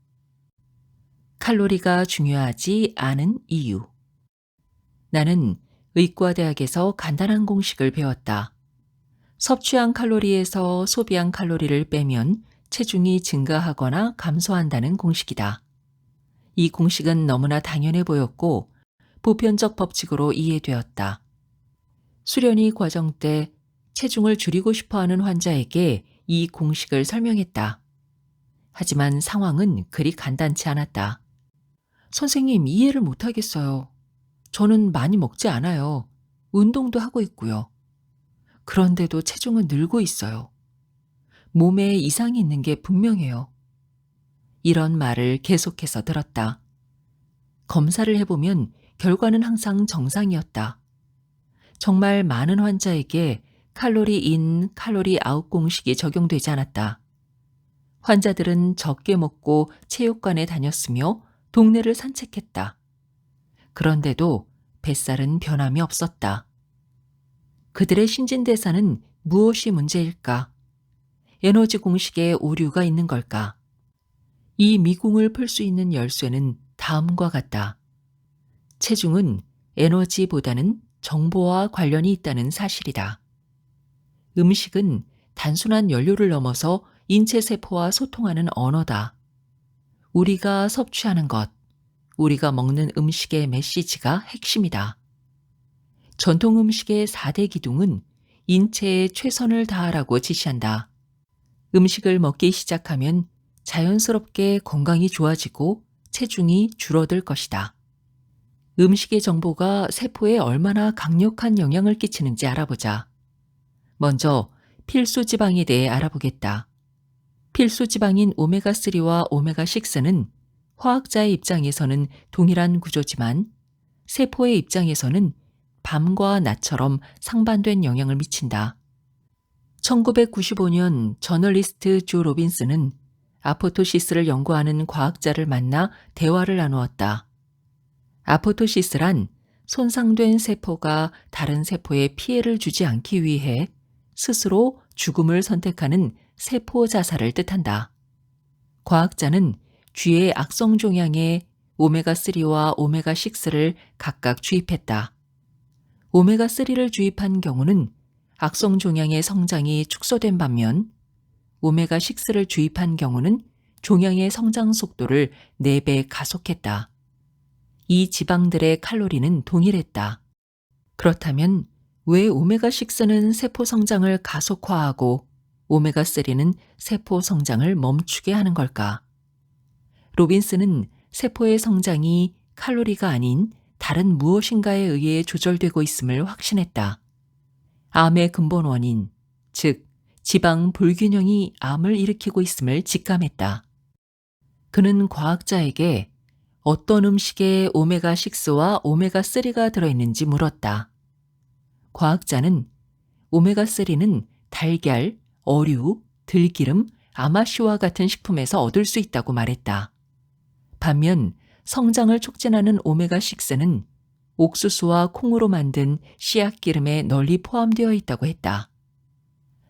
칼로리가 중요하지 않은 이유. 나는 의과대학에서 간단한 공식을 배웠다. 섭취한 칼로리에서 소비한 칼로리를 빼면 체중이 증가하거나 감소한다는 공식이다. 이 공식은 너무나 당연해 보였고 보편적 법칙으로 이해되었다. 수련의 과정 때 체중을 줄이고 싶어하는 환자에게 이 공식을 설명했다. 하지만 상황은 그리 간단치 않았다. 선생님, 이해를 못하겠어요. 저는 많이 먹지 않아요. 운동도 하고 있고요. 그런데도 체중은 늘고 있어요. 몸에 이상이 있는 게 분명해요. 이런 말을 계속해서 들었다. 검사를 해보면 결과는 항상 정상이었다. 정말 많은 환자에게 칼로리 인, 칼로리 아웃 공식이 적용되지 않았다. 환자들은 적게 먹고 체육관에 다녔으며 동네를 산책했다. 그런데도 뱃살은 변함이 없었다. 그들의 신진대사는 무엇이 문제일까? 에너지 공식에 오류가 있는 걸까? 이 미궁을 풀 수 있는 열쇠는 다음과 같다. 체중은 에너지보다는 정보와 관련이 있다는 사실이다. 음식은 단순한 연료를 넘어서 인체 세포와 소통하는 언어다. 우리가 섭취하는 것, 우리가 먹는 음식의 메시지가 핵심이다. 전통 음식의 4대 기둥은 인체에 최선을 다하라고 지시한다. 음식을 먹기 시작하면 자연스럽게 건강이 좋아지고 체중이 줄어들 것이다. 음식의 정보가 세포에 얼마나 강력한 영향을 끼치는지 알아보자. 먼저 필수 지방에 대해 알아보겠다. 필수 지방인 오메가3와 오메가6는 화학자의 입장에서는 동일한 구조지만 세포의 입장에서는 밤과 낮처럼 상반된 영향을 미친다. 1995년 저널리스트 조 로빈스는 아포토시스를 연구하는 과학자를 만나 대화를 나누었다. 아포토시스란 손상된 세포가 다른 세포에 피해를 주지 않기 위해 스스로 죽음을 선택하는 세포 자살을 뜻한다. 과학자는 쥐의 악성 종양에 오메가3와 오메가6를 각각 주입했다. 오메가3를 주입한 경우는 악성 종양의 성장이 축소된 반면 오메가6를 주입한 경우는 종양의 성장 속도를 4배 가속했다. 이 지방들의 칼로리는 동일했다. 그렇다면 왜 오메가6는 세포 성장을 가속화하고 오메가3는 세포 성장을 멈추게 하는 걸까? 로빈스는 세포의 성장이 칼로리가 아닌 다른 무엇인가에 의해 조절되고 있음을 확신했다. 암의 근본 원인, 즉 지방 불균형이 암을 일으키고 있음을 직감했다. 그는 과학자에게 어떤 음식에 오메가6와 오메가3가 들어있는지 물었다. 과학자는 오메가3는 달걀, 어류, 들기름, 아마쇼와 같은 식품에서 얻을 수 있다고 말했다. 반면 성장을 촉진하는 오메가6는 옥수수와 콩으로 만든 씨앗기름에 널리 포함되어 있다고 했다.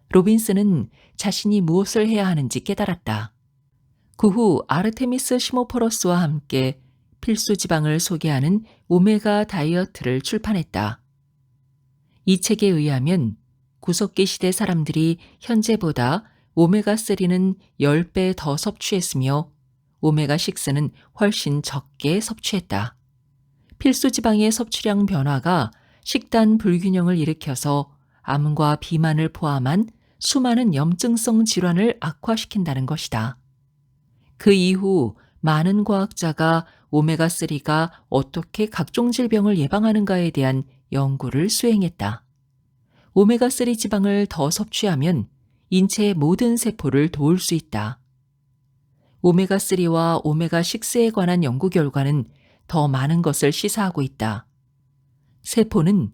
로빈스는 자신이 무엇을 해야 하는지 깨달았다. 그 후 아르테미스 시모포로스와 함께 필수 지방을 소개하는 오메가 다이어트를 출판했다. 이 책에 의하면 구석기 시대 사람들이 현재보다 오메가3는 10배 더 섭취했으며 오메가6는 훨씬 적게 섭취했다. 필수 지방의 섭취량 변화가 식단 불균형을 일으켜서 암과 비만을 포함한 수많은 염증성 질환을 악화시킨다는 것이다. 그 이후 많은 과학자가 오메가3가 어떻게 각종 질병을 예방하는가에 대한 연구를 수행했다. 오메가3 지방을 더 섭취하면 인체의 모든 세포를 도울 수 있다. 오메가3와 오메가6에 관한 연구 결과는 더 많은 것을 시사하고 있다. 세포는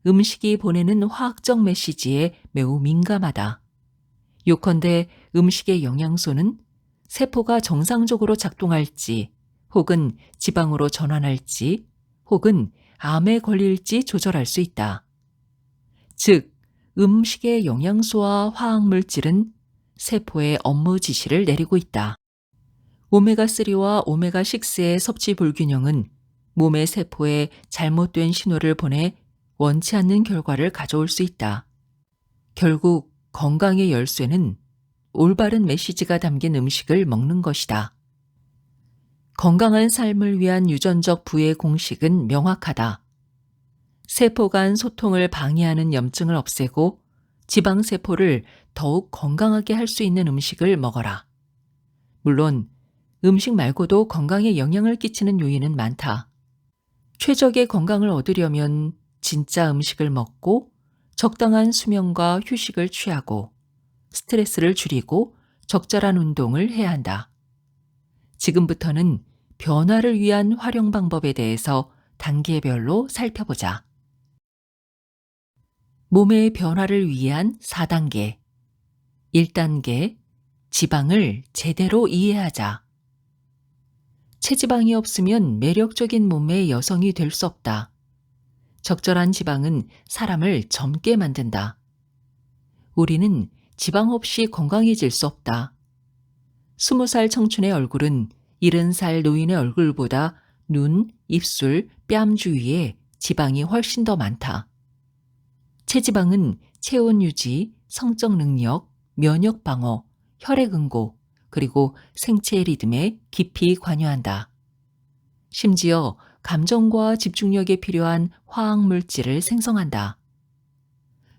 음식이 보내는 화학적 메시지에 매우 민감하다. 요컨대 음식의 영양소는 세포가 정상적으로 작동할지 혹은 지방으로 전환할지 혹은 암에 걸릴지 조절할 수 있다. 즉, 음식의 영양소와 화학물질은 세포에 업무 지시를 내리고 있다. 오메가3와 오메가6의 섭취 불균형은 몸의 세포에 잘못된 신호를 보내 원치 않는 결과를 가져올 수 있다. 결국 건강의 열쇠는 올바른 메시지가 담긴 음식을 먹는 것이다. 건강한 삶을 위한 유전적 부의 공식은 명확하다. 세포 간 소통을 방해하는 염증을 없애고 지방세포를 더욱 건강하게 할 수 있는 음식을 먹어라. 물론 음식 말고도 건강에 영향을 끼치는 요인은 많다. 최적의 건강을 얻으려면 진짜 음식을 먹고 적당한 수면과 휴식을 취하고 스트레스를 줄이고 적절한 운동을 해야 한다. 지금부터는 변화를 위한 활용 방법에 대해서 단계별로 살펴보자. 몸의 변화를 위한 4단계. 1단계, 지방을 제대로 이해하자. 체지방이 없으면 매력적인 몸의 여성이 될 수 없다. 적절한 지방은 사람을 젊게 만든다. 우리는 지방 없이 건강해질 수 없다. 20살 청춘의 얼굴은 70살 노인의 얼굴보다 눈, 입술, 뺨 주위에 지방이 훨씬 더 많다. 체지방은 체온 유지, 성적 능력, 면역 방어, 혈액 응고, 그리고 생체 리듬에 깊이 관여한다. 심지어 감정과 집중력에 필요한 화학물질을 생성한다.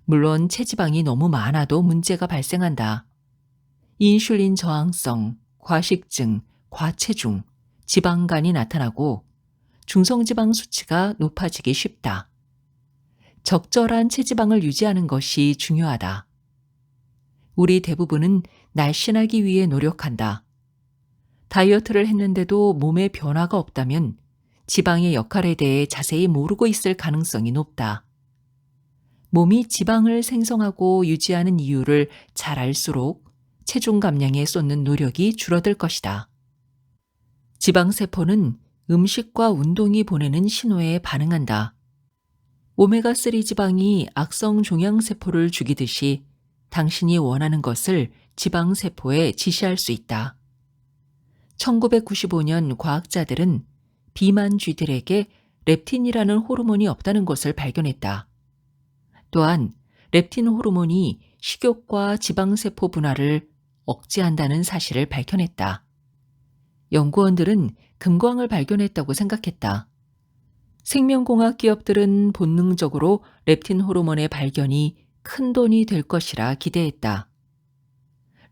물론 체지방이 너무 많아도 문제가 발생한다. 인슐린 저항성, 과식증, 과체중, 지방간이 나타나고 중성지방 수치가 높아지기 쉽다. 적절한 체지방을 유지하는 것이 중요하다. 우리 대부분은 날씬하기 위해 노력한다. 다이어트를 했는데도 몸에 변화가 없다면 지방의 역할에 대해 자세히 모르고 있을 가능성이 높다. 몸이 지방을 생성하고 유지하는 이유를 잘 알수록 체중 감량에 쏟는 노력이 줄어들 것이다. 지방세포는 음식과 운동이 보내는 신호에 반응한다. 오메가3 지방이 악성 종양세포를 죽이듯이 당신이 원하는 것을 지방세포에 지시할 수 있다. 1995년 과학자들은 비만 쥐들에게 렙틴이라는 호르몬이 없다는 것을 발견했다. 또한 렙틴 호르몬이 식욕과 지방세포 분화를 억제한다는 사실을 밝혀냈다. 연구원들은 금광을 발견했다고 생각했다. 생명공학 기업들은 본능적으로 렙틴 호르몬의 발견이 큰 돈이 될 것이라 기대했다.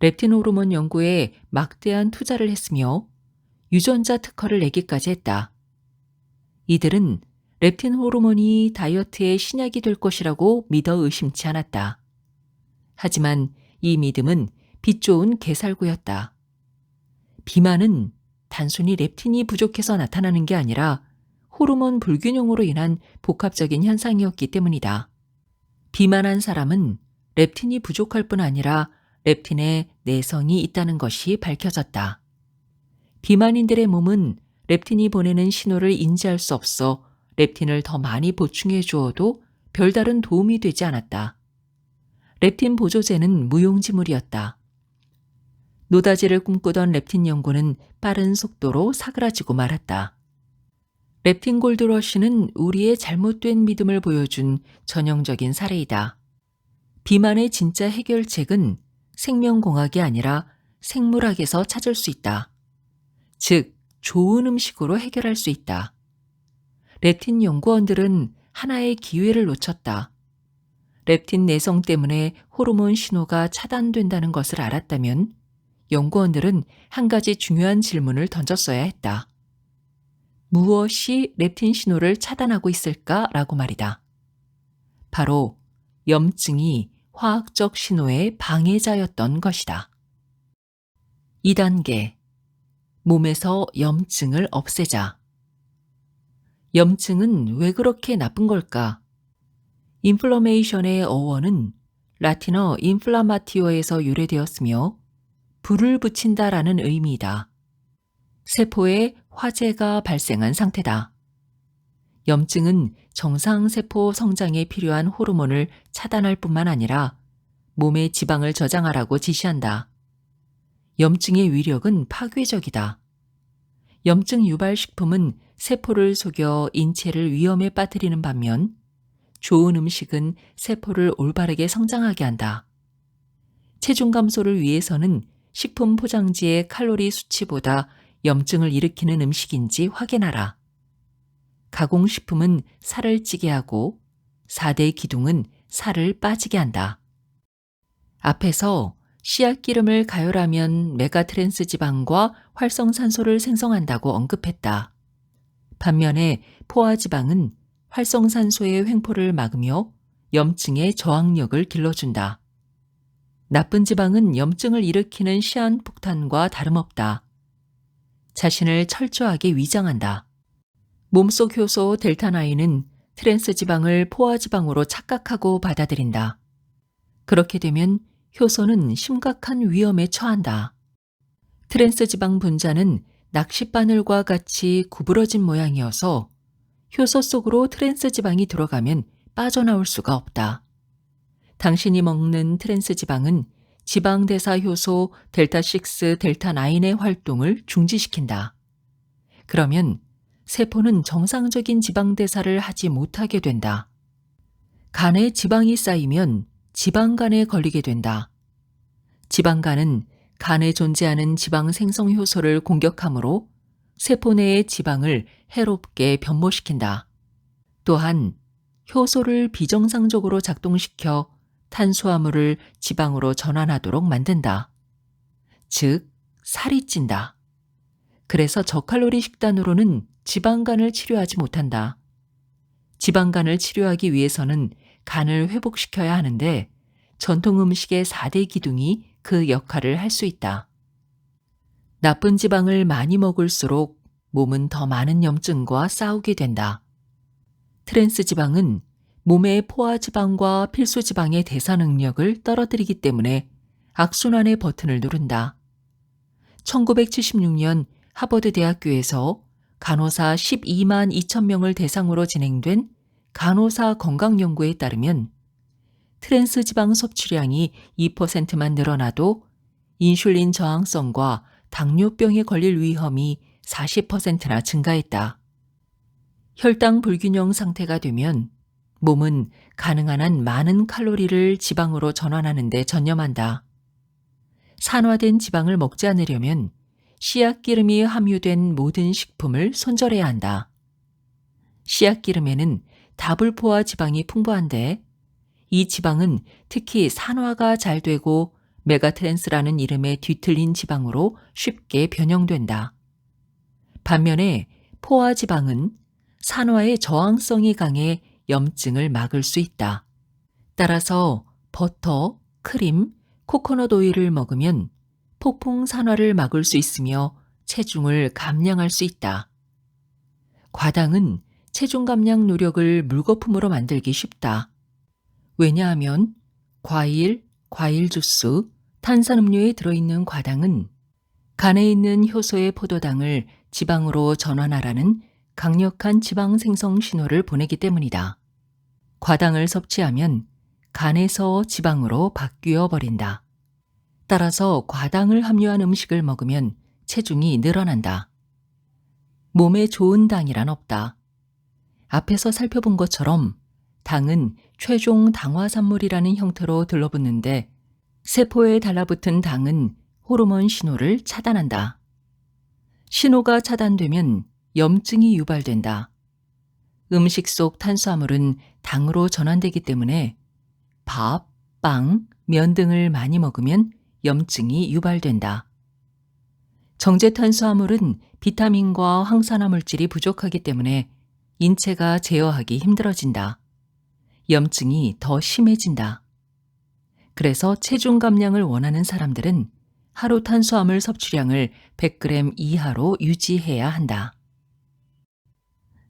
렙틴 호르몬 연구에 막대한 투자를 했으며 유전자 특허를 내기까지 했다. 이들은 렙틴 호르몬이 다이어트의 신약이 될 것이라고 믿어 의심치 않았다. 하지만 이 믿음은 빛 좋은 개살구였다. 비만은 단순히 렙틴이 부족해서 나타나는 게 아니라 호르몬 불균형으로 인한 복합적인 현상이었기 때문이다. 비만한 사람은 렙틴이 부족할 뿐 아니라 렙틴의 내성이 있다는 것이 밝혀졌다. 비만인들의 몸은 렙틴이 보내는 신호를 인지할 수 없어 렙틴을 더 많이 보충해 주어도 별다른 도움이 되지 않았다. 렙틴 보조제는 무용지물이었다. 노다지를 꿈꾸던 렙틴 연구는 빠른 속도로 사그라지고 말았다. 렙틴 골드러쉬는 우리의 잘못된 믿음을 보여준 전형적인 사례이다. 비만의 진짜 해결책은 생명공학이 아니라 생물학에서 찾을 수 있다. 즉, 좋은 음식으로 해결할 수 있다. 렙틴 연구원들은 하나의 기회를 놓쳤다. 렙틴 내성 때문에 호르몬 신호가 차단된다는 것을 알았다면 연구원들은 한 가지 중요한 질문을 던졌어야 했다. 무엇이 렙틴 신호를 차단하고 있을까라고 말이다. 바로 염증이 화학적 신호의 방해자였던 것이다. 2단계. 몸에서 염증을 없애자. 염증은 왜 그렇게 나쁜 걸까? 인플러메이션의 어원은 라틴어 인플라마티오에서 유래되었으며 불을 붙인다라는 의미이다. 세포에 화재가 발생한 상태다. 염증은 정상세포 성장에 필요한 호르몬을 차단할 뿐만 아니라 몸의 지방을 저장하라고 지시한다. 염증의 위력은 파괴적이다. 염증 유발 식품은 세포를 속여 인체를 위험에 빠뜨리는 반면 좋은 음식은 세포를 올바르게 성장하게 한다. 체중 감소를 위해서는 식품 포장지의 칼로리 수치보다 염증을 일으키는 음식인지 확인하라. 가공식품은 살을 찌게 하고 4대 기둥은 살을 빠지게 한다. 앞에서 씨앗기름을 가열하면 메가트랜스 지방과 활성산소를 생성한다고 언급했다. 반면에 포화지방은 활성산소의 횡포를 막으며 염증의 저항력을 길러준다. 나쁜 지방은 염증을 일으키는 시한폭탄과 다름없다. 자신을 철저하게 위장한다. 몸속 효소 델타9은 트랜스 지방을 포화지방으로 착각하고 받아들인다. 그렇게 되면 효소는 심각한 위험에 처한다. 트랜스 지방 분자는 낚싯바늘과 같이 구부러진 모양이어서 효소 속으로 트랜스 지방이 들어가면 빠져나올 수가 없다. 당신이 먹는 트랜스 지방은 지방대사 효소 델타6, 델타9의 활동을 중지시킨다. 그러면 세포는 정상적인 지방대사를 하지 못하게 된다. 간에 지방이 쌓이면 지방간에 걸리게 된다. 지방간은 간에 존재하는 지방 생성 효소를 공격하므로 세포 내의 지방을 해롭게 변모시킨다. 또한 효소를 비정상적으로 작동시켜 탄수화물을 지방으로 전환하도록 만든다. 즉, 살이 찐다. 그래서 저칼로리 식단으로는 지방간을 치료하지 못한다. 지방간을 치료하기 위해서는 간을 회복시켜야 하는데 전통 음식의 4대 기둥이 그 역할을 할 수 있다. 나쁜 지방을 많이 먹을수록 몸은 더 많은 염증과 싸우게 된다. 트랜스 지방은 몸의 포화지방과 필수지방의 대사 능력을 떨어뜨리기 때문에 악순환의 버튼을 누른다. 1976년 하버드 대학교에서 간호사 12만 2천 명을 대상으로 진행된 간호사 건강 연구에 따르면 트랜스 지방 섭취량이 2%만 늘어나도 인슐린 저항성과 당뇨병에 걸릴 위험이 40%나 증가했다. 혈당 불균형 상태가 되면 몸은 가능한 한 많은 칼로리를 지방으로 전환하는 데 전념한다. 산화된 지방을 먹지 않으려면 씨앗기름이 함유된 모든 식품을 손절해야 한다. 씨앗기름에는 다불포화 지방이 풍부한데 이 지방은 특히 산화가 잘 되고 메가트랜스라는 이름의 뒤틀린 지방으로 쉽게 변형된다. 반면에 포화 지방은 산화의 저항성이 강해 염증을 막을 수 있다. 따라서 버터, 크림, 코코넛 오일을 먹으면 폭풍 산화를 막을 수 있으며 체중을 감량할 수 있다. 과당은 체중 감량 노력을 물거품으로 만들기 쉽다. 왜냐하면 과일, 과일 주스, 탄산음료에 들어있는 과당은 간에 있는 효소의 포도당을 지방으로 전환하라는 강력한 지방 생성 신호를 보내기 때문이다. 과당을 섭취하면 간에서 지방으로 바뀌어 버린다. 따라서 과당을 함유한 음식을 먹으면 체중이 늘어난다. 몸에 좋은 당이란 없다. 앞에서 살펴본 것처럼 당은 최종 당화산물이라는 형태로 들러붙는데 세포에 달라붙은 당은 호르몬 신호를 차단한다. 신호가 차단되면 염증이 유발된다. 음식 속 탄수화물은 당으로 전환되기 때문에 밥, 빵, 면 등을 많이 먹으면 염증이 유발된다. 정제 탄수화물은 비타민과 항산화 물질이 부족하기 때문에 인체가 제어하기 힘들어진다. 염증이 더 심해진다. 그래서 체중 감량을 원하는 사람들은 하루 탄수화물 섭취량을 100g 이하로 유지해야 한다.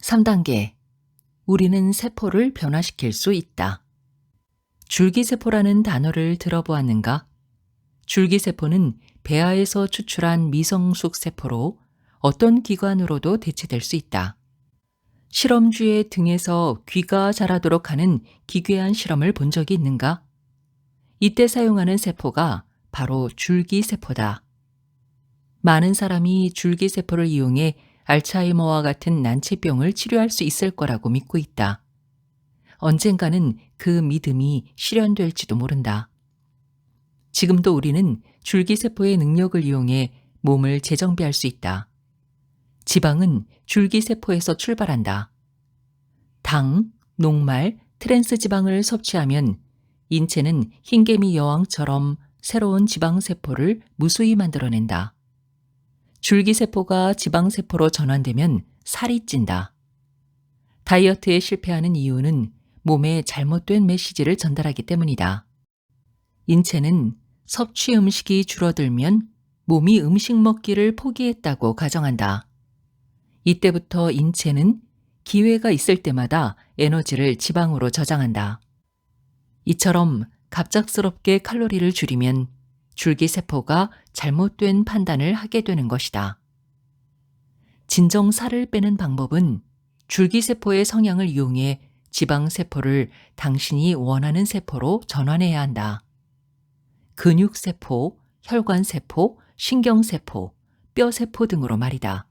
3단계. 우리는 세포를 변화시킬 수 있다. 줄기세포라는 단어를 들어보았는가? 줄기세포는 배아에서 추출한 미성숙 세포로 어떤 기관으로도 대체될 수 있다. 실험쥐의 등에서 귀가 자라도록 하는 기괴한 실험을 본 적이 있는가? 이때 사용하는 세포가 바로 줄기세포다. 많은 사람이 줄기세포를 이용해 알츠하이머와 같은 난치병을 치료할 수 있을 거라고 믿고 있다. 언젠가는 그 믿음이 실현될지도 모른다. 지금도 우리는 줄기세포의 능력을 이용해 몸을 재정비할 수 있다. 지방은 줄기세포에서 출발한다. 당, 녹말, 트랜스 지방을 섭취하면 인체는 흰개미 여왕처럼 새로운 지방세포를 무수히 만들어낸다. 줄기세포가 지방세포로 전환되면 살이 찐다. 다이어트에 실패하는 이유는 몸에 잘못된 메시지를 전달하기 때문이다. 인체는 섭취 음식이 줄어들면 몸이 음식 먹기를 포기했다고 가정한다. 이때부터 인체는 기회가 있을 때마다 에너지를 지방으로 저장한다. 이처럼 갑작스럽게 칼로리를 줄이면 줄기세포가 잘못된 판단을 하게 되는 것이다. 진정 살을 빼는 방법은 줄기세포의 성향을 이용해 지방세포를 당신이 원하는 세포로 전환해야 한다. 근육세포, 혈관세포, 신경세포, 뼈세포 등으로 말이다.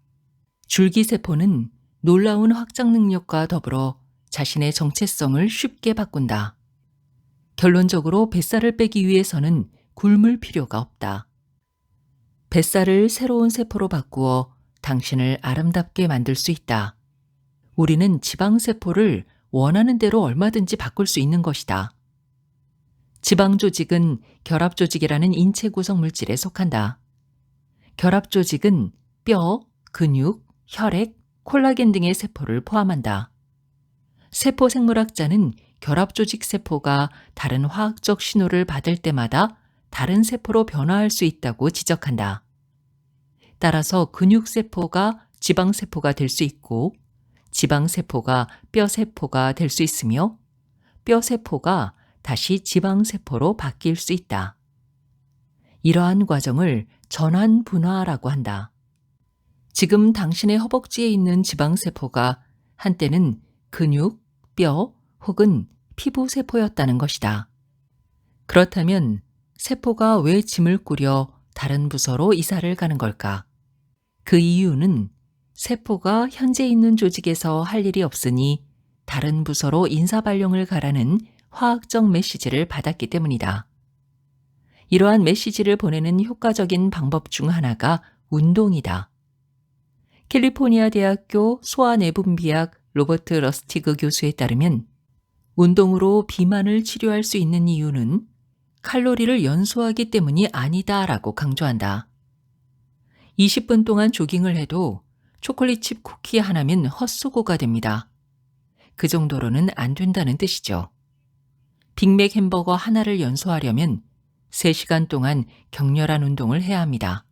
줄기세포는 놀라운 확장 능력과 더불어 자신의 정체성을 쉽게 바꾼다. 결론적으로 뱃살을 빼기 위해서는 굶을 필요가 없다. 뱃살을 새로운 세포로 바꾸어 당신을 아름답게 만들 수 있다. 우리는 지방세포를 원하는 대로 얼마든지 바꿀 수 있는 것이다. 지방조직은 결합조직이라는 인체 구성 물질에 속한다. 결합조직은 뼈, 근육, 혈액, 콜라겐 등의 세포를 포함한다. 세포생물학자는 결합조직 세포가 다른 화학적 신호를 받을 때마다 다른 세포로 변화할 수 있다고 지적한다. 따라서 근육세포가 지방세포가 될 수 있고 지방세포가 뼈세포가 될 수 있으며 뼈세포가 다시 지방세포로 바뀔 수 있다. 이러한 과정을 전환분화라고 한다. 지금 당신의 허벅지에 있는 지방세포가 한때는 근육, 뼈 혹은 피부세포였다는 것이다. 그렇다면 세포가 왜 짐을 꾸려 다른 부서로 이사를 가는 걸까? 그 이유는 세포가 현재 있는 조직에서 할 일이 없으니 다른 부서로 인사발령을 가라는 화학적 메시지를 받았기 때문이다. 이러한 메시지를 보내는 효과적인 방법 중 하나가 운동이다. 캘리포니아 대학교 소아내분비학 로버트 러스티그 교수에 따르면 운동으로 비만을 치료할 수 있는 이유는 칼로리를 연소하기 때문이 아니다라고 강조한다. 20분 동안 조깅을 해도 초콜릿칩 쿠키 하나면 헛수고가 됩니다. 그 정도로는 안 된다는 뜻이죠. 빅맥 햄버거 하나를 연소하려면 3시간 동안 격렬한 운동을 해야 합니다.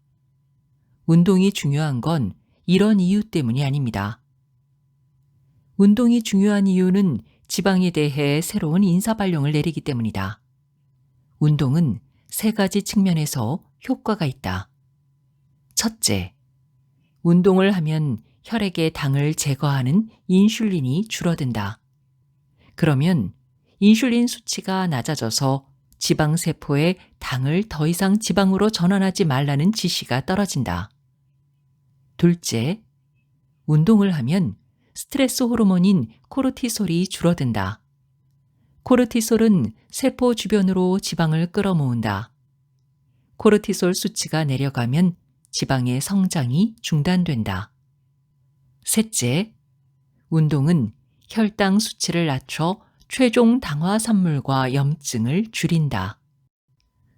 운동이 중요한 건 이런 이유 때문이 아닙니다. 운동이 중요한 이유는 지방에 대해 새로운 인사발령을 내리기 때문이다. 운동은 3가지 측면에서 효과가 있다. 첫째, 운동을 하면 혈액의 당을 제거하는 인슐린이 줄어든다. 그러면 인슐린 수치가 낮아져서 지방세포에 당을 더 이상 지방으로 전환하지 말라는 지시가 떨어진다. 둘째, 운동을 하면 스트레스 호르몬인 코르티솔이 줄어든다. 코르티솔은 세포 주변으로 지방을 끌어모은다. 코르티솔 수치가 내려가면 지방의 성장이 중단된다. 셋째, 운동은 혈당 수치를 낮춰 최종 당화 산물과 염증을 줄인다.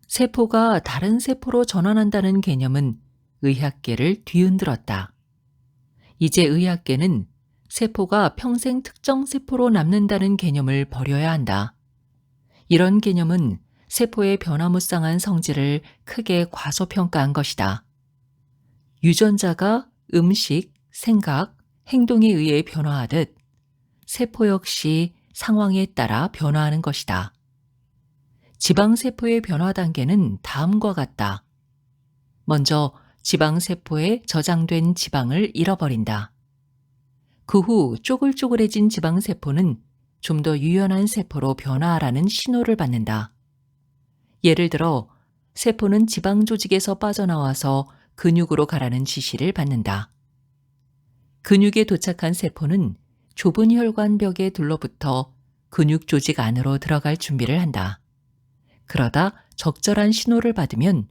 세포가 다른 세포로 전환한다는 개념은 의학계를 뒤흔들었다. 이제 의학계는 세포가 평생 특정 세포로 남는다는 개념을 버려야 한다. 이런 개념은 세포의 변화무쌍한 성질을 크게 과소평가한 것이다. 유전자가 음식, 생각, 행동에 의해 변화하듯 세포 역시 상황에 따라 변화하는 것이다. 지방세포의 변화 단계는 다음과 같다. 먼저 지방세포에 저장된 지방을 잃어버린다. 그 후 쪼글쪼글해진 지방세포는 좀 더 유연한 세포로 변화하라는 신호를 받는다. 예를 들어 세포는 지방 조직에서 빠져나와서 근육으로 가라는 지시를 받는다. 근육에 도착한 세포는 좁은 혈관벽에 둘러붙어 근육 조직 안으로 들어갈 준비를 한다. 그러다 적절한 신호를 받으면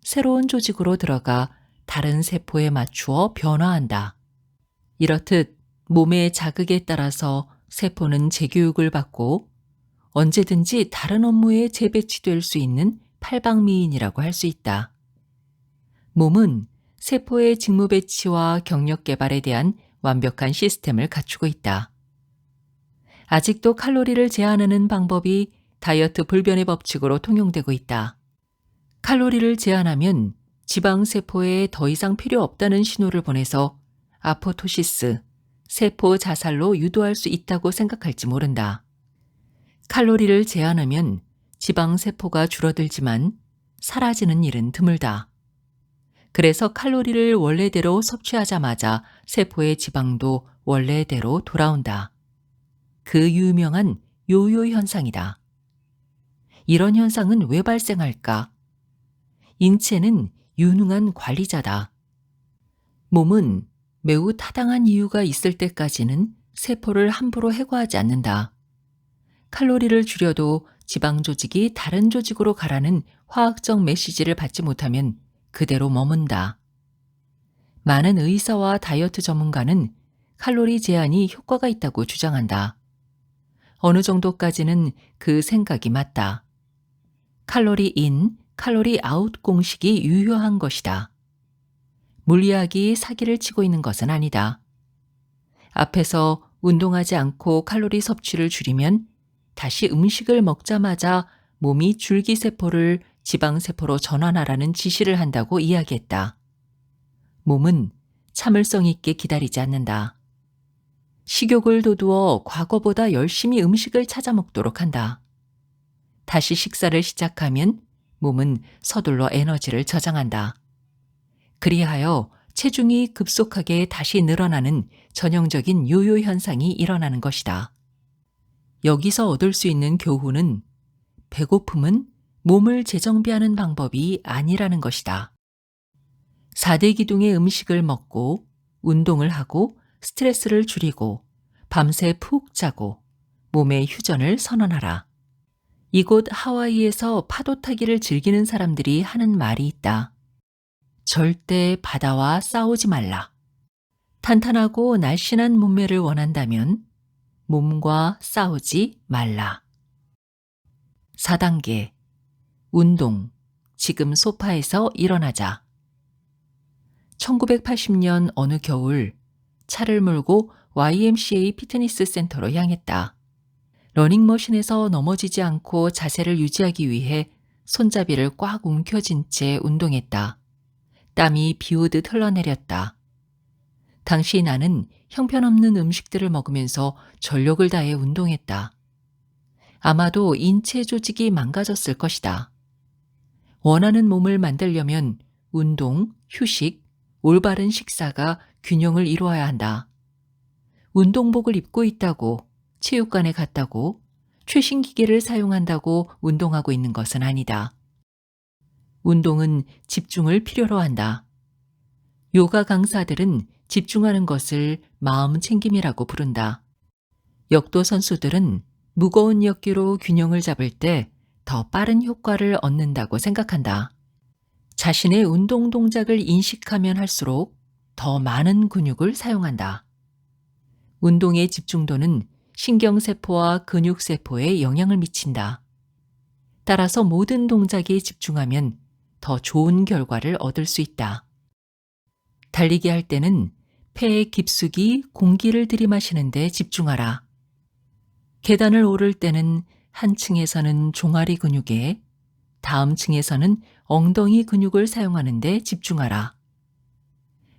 새로운 조직으로 들어가 다른 세포에 맞추어 변화한다. 이렇듯 몸의 자극에 따라서 세포는 재교육을 받고 언제든지 다른 업무에 재배치될 수 있는 팔방미인이라고 할 수 있다. 몸은 세포의 직무 배치와 경력 개발에 대한 완벽한 시스템을 갖추고 있다. 아직도 칼로리를 제한하는 방법이 다이어트 불변의 법칙으로 통용되고 있다. 칼로리를 제한하면 지방세포에 더 이상 필요 없다는 신호를 보내서 아포토시스, 세포 자살로 유도할 수 있다고 생각할지 모른다. 칼로리를 제한하면 지방세포가 줄어들지만 사라지는 일은 드물다. 그래서 칼로리를 원래대로 섭취하자마자 세포의 지방도 원래대로 돌아온다. 그 유명한 요요 현상이다. 이런 현상은 왜 발생할까? 인체는 유능한 관리자다. 몸은 매우 타당한 이유가 있을 때까지는 세포를 함부로 해고하지 않는다. 칼로리를 줄여도 지방 조직이 다른 조직으로 가라는 화학적 메시지를 받지 못하면 그대로 머문다. 많은 의사와 다이어트 전문가는 칼로리 제한이 효과가 있다고 주장한다. 어느 정도까지는 그 생각이 맞다. 칼로리 인, 칼로리 아웃 공식이 유효한 것이다. 물리학이 사기를 치고 있는 것은 아니다. 앞에서 운동하지 않고 칼로리 섭취를 줄이면 다시 음식을 먹자마자 몸이 줄기세포를 지방세포로 전환하라는 지시를 한다고 이야기했다. 몸은 참을성 있게 기다리지 않는다. 식욕을 돋우어 과거보다 열심히 음식을 찾아 먹도록 한다. 다시 식사를 시작하면 몸은 서둘러 에너지를 저장한다. 그리하여 체중이 급속하게 다시 늘어나는 전형적인 요요 현상이 일어나는 것이다. 여기서 얻을 수 있는 교훈은 배고픔은 몸을 재정비하는 방법이 아니라는 것이다. 4대 기둥의 음식을 먹고 운동을 하고 스트레스를 줄이고 밤새 푹 자고 몸의 휴전을 선언하라. 이곳 하와이에서 파도 타기를 즐기는 사람들이 하는 말이 있다. 절대 바다와 싸우지 말라. 탄탄하고 날씬한 몸매를 원한다면 몸과 싸우지 말라. 4단계. 운동. 지금 소파에서 일어나자. 1980년 어느 겨울 차를 몰고 YMCA 피트니스 센터로 향했다. 러닝머신에서 넘어지지 않고 자세를 유지하기 위해 손잡이를 꽉 움켜쥔 채 운동했다. 땀이 비오듯 흘러내렸다. 당시 나는 형편없는 음식들을 먹으면서 전력을 다해 운동했다. 아마도 인체 조직이 망가졌을 것이다. 원하는 몸을 만들려면 운동, 휴식, 올바른 식사가 균형을 이루어야 한다. 운동복을 입고 있다고, 체육관에 갔다고, 최신 기계를 사용한다고 운동하고 있는 것은 아니다. 운동은 집중을 필요로 한다. 요가 강사들은 집중하는 것을 마음 챙김이라고 부른다. 역도 선수들은 무거운 역기로 균형을 잡을 때 더 빠른 효과를 얻는다고 생각한다. 자신의 운동 동작을 인식하면 할수록 더 많은 근육을 사용한다. 운동의 집중도는 신경세포와 근육세포에 영향을 미친다. 따라서 모든 동작에 집중하면 더 좋은 결과를 얻을 수 있다. 달리기 할 때는 폐에 깊숙이 공기를 들이마시는 데 집중하라. 계단을 오를 때는 한 층에서는 종아리 근육에, 다음 층에서는 엉덩이 근육을 사용하는 데 집중하라.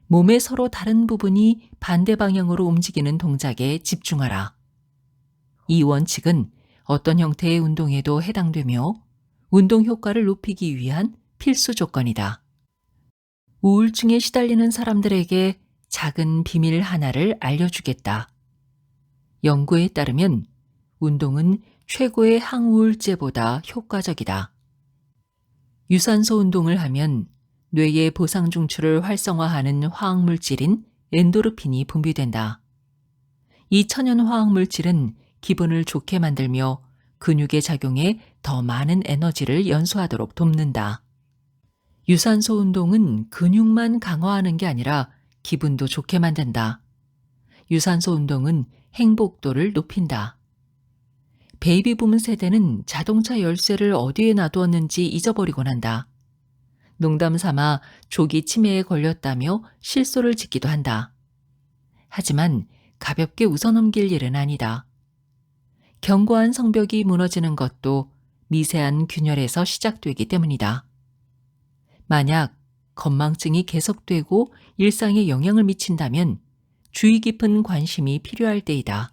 몸의 서로 다른 부분이 반대 방향으로 움직이는 동작에 집중하라. 이 원칙은 어떤 형태의 운동에도 해당되며 운동 효과를 높이기 위한 필수 조건이다. 우울증에 시달리는 사람들에게 작은 비밀 하나를 알려주겠다. 연구에 따르면 운동은 최고의 항우울제보다 효과적이다. 유산소 운동을 하면 뇌의 보상 중추를 활성화하는 화학물질인 엔도르핀이 분비된다. 이 천연 화학물질은 기분을 좋게 만들며 근육의 작용에 더 많은 에너지를 연소하도록 돕는다. 유산소 운동은 근육만 강화하는 게 아니라 기분도 좋게 만든다. 유산소 운동은 행복도를 높인다. 베이비붐 세대는 자동차 열쇠를 어디에 놔두었는지 잊어버리곤 한다. 농담 삼아 조기 치매에 걸렸다며 실소를 짓기도 한다. 하지만 가볍게 웃어넘길 일은 아니다. 견고한 성벽이 무너지는 것도 미세한 균열에서 시작되기 때문이다. 만약 건망증이 계속되고 일상에 영향을 미친다면 주의 깊은 관심이 필요할 때이다.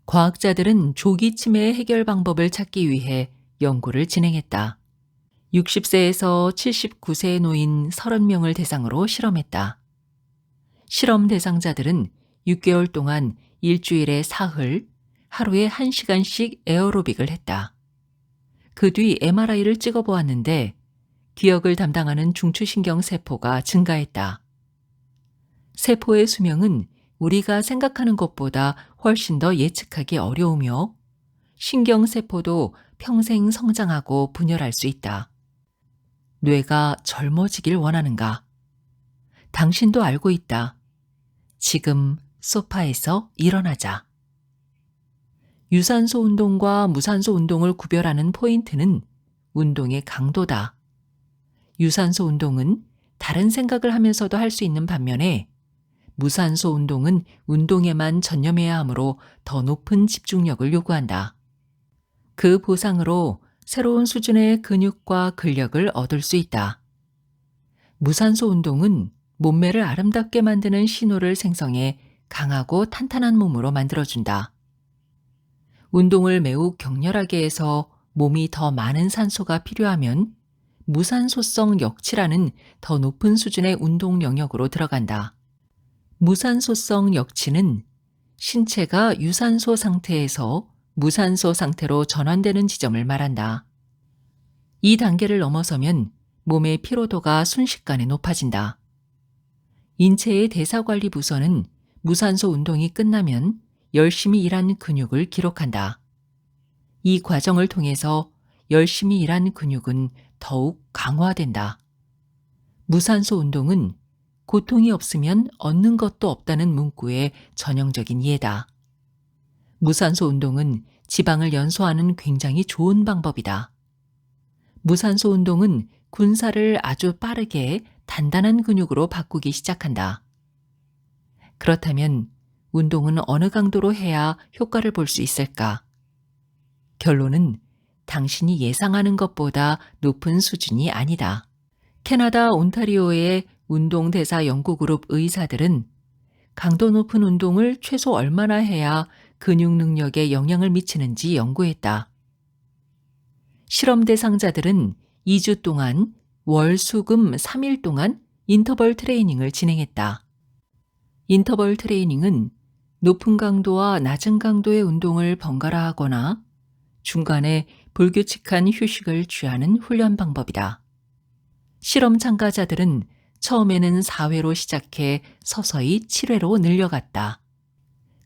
과학자들은 조기 치매 해결 방법을 찾기 위해 연구를 진행했다. 60세에서 79세의 노인 30명을 대상으로 실험했다. 실험 대상자들은 6개월 동안 일주일에 사흘, 하루에 1시간씩 에어로빅을 했다. 그 뒤 MRI를 찍어보았는데 기억을 담당하는 중추신경 세포가 증가했다. 세포의 수명은 우리가 생각하는 것보다 훨씬 더 예측하기 어려우며 신경세포도 평생 성장하고 분열할 수 있다. 뇌가 젊어지길 원하는가? 당신도 알고 있다. 지금 소파에서 일어나자. 유산소 운동과 무산소 운동을 구별하는 포인트는 운동의 강도다. 유산소 운동은 다른 생각을 하면서도 할 수 있는 반면에 무산소 운동은 운동에만 전념해야 하므로 더 높은 집중력을 요구한다. 그 보상으로 새로운 수준의 근육과 근력을 얻을 수 있다. 무산소 운동은 몸매를 아름답게 만드는 신호를 생성해 강하고 탄탄한 몸으로 만들어준다. 운동을 매우 격렬하게 해서 몸이 더 많은 산소가 필요하면 무산소성 역치라는 더 높은 수준의 운동 영역으로 들어간다. 무산소성 역치는 신체가 유산소 상태에서 무산소 상태로 전환되는 지점을 말한다. 이 단계를 넘어서면 몸의 피로도가 순식간에 높아진다. 인체의 대사관리 부서는 무산소 운동이 끝나면 열심히 일한 근육을 기록한다. 이 과정을 통해서 열심히 일한 근육은 더욱 강화된다. 무산소 운동은 고통이 없으면 얻는 것도 없다는 문구의 전형적인 예다. 무산소 운동은 지방을 연소하는 굉장히 좋은 방법이다. 무산소 운동은 군사를 아주 빠르게 단단한 근육으로 바꾸기 시작한다. 그렇다면 운동은 어느 강도로 해야 효과를 볼 수 있을까? 결론은 당신이 예상하는 것보다 높은 수준이 아니다. 캐나다 온타리오의 운동대사 연구그룹 의사들은 강도 높은 운동을 최소 얼마나 해야 근육 능력에 영향을 미치는지 연구했다. 실험 대상자들은 2주 동안 월, 수, 금 3일 동안 인터벌 트레이닝을 진행했다. 인터벌 트레이닝은 높은 강도와 낮은 강도의 운동을 번갈아 하거나 중간에 불규칙한 휴식을 취하는 훈련 방법이다. 실험 참가자들은 처음에는 4회로 시작해 서서히 7회로 늘려갔다.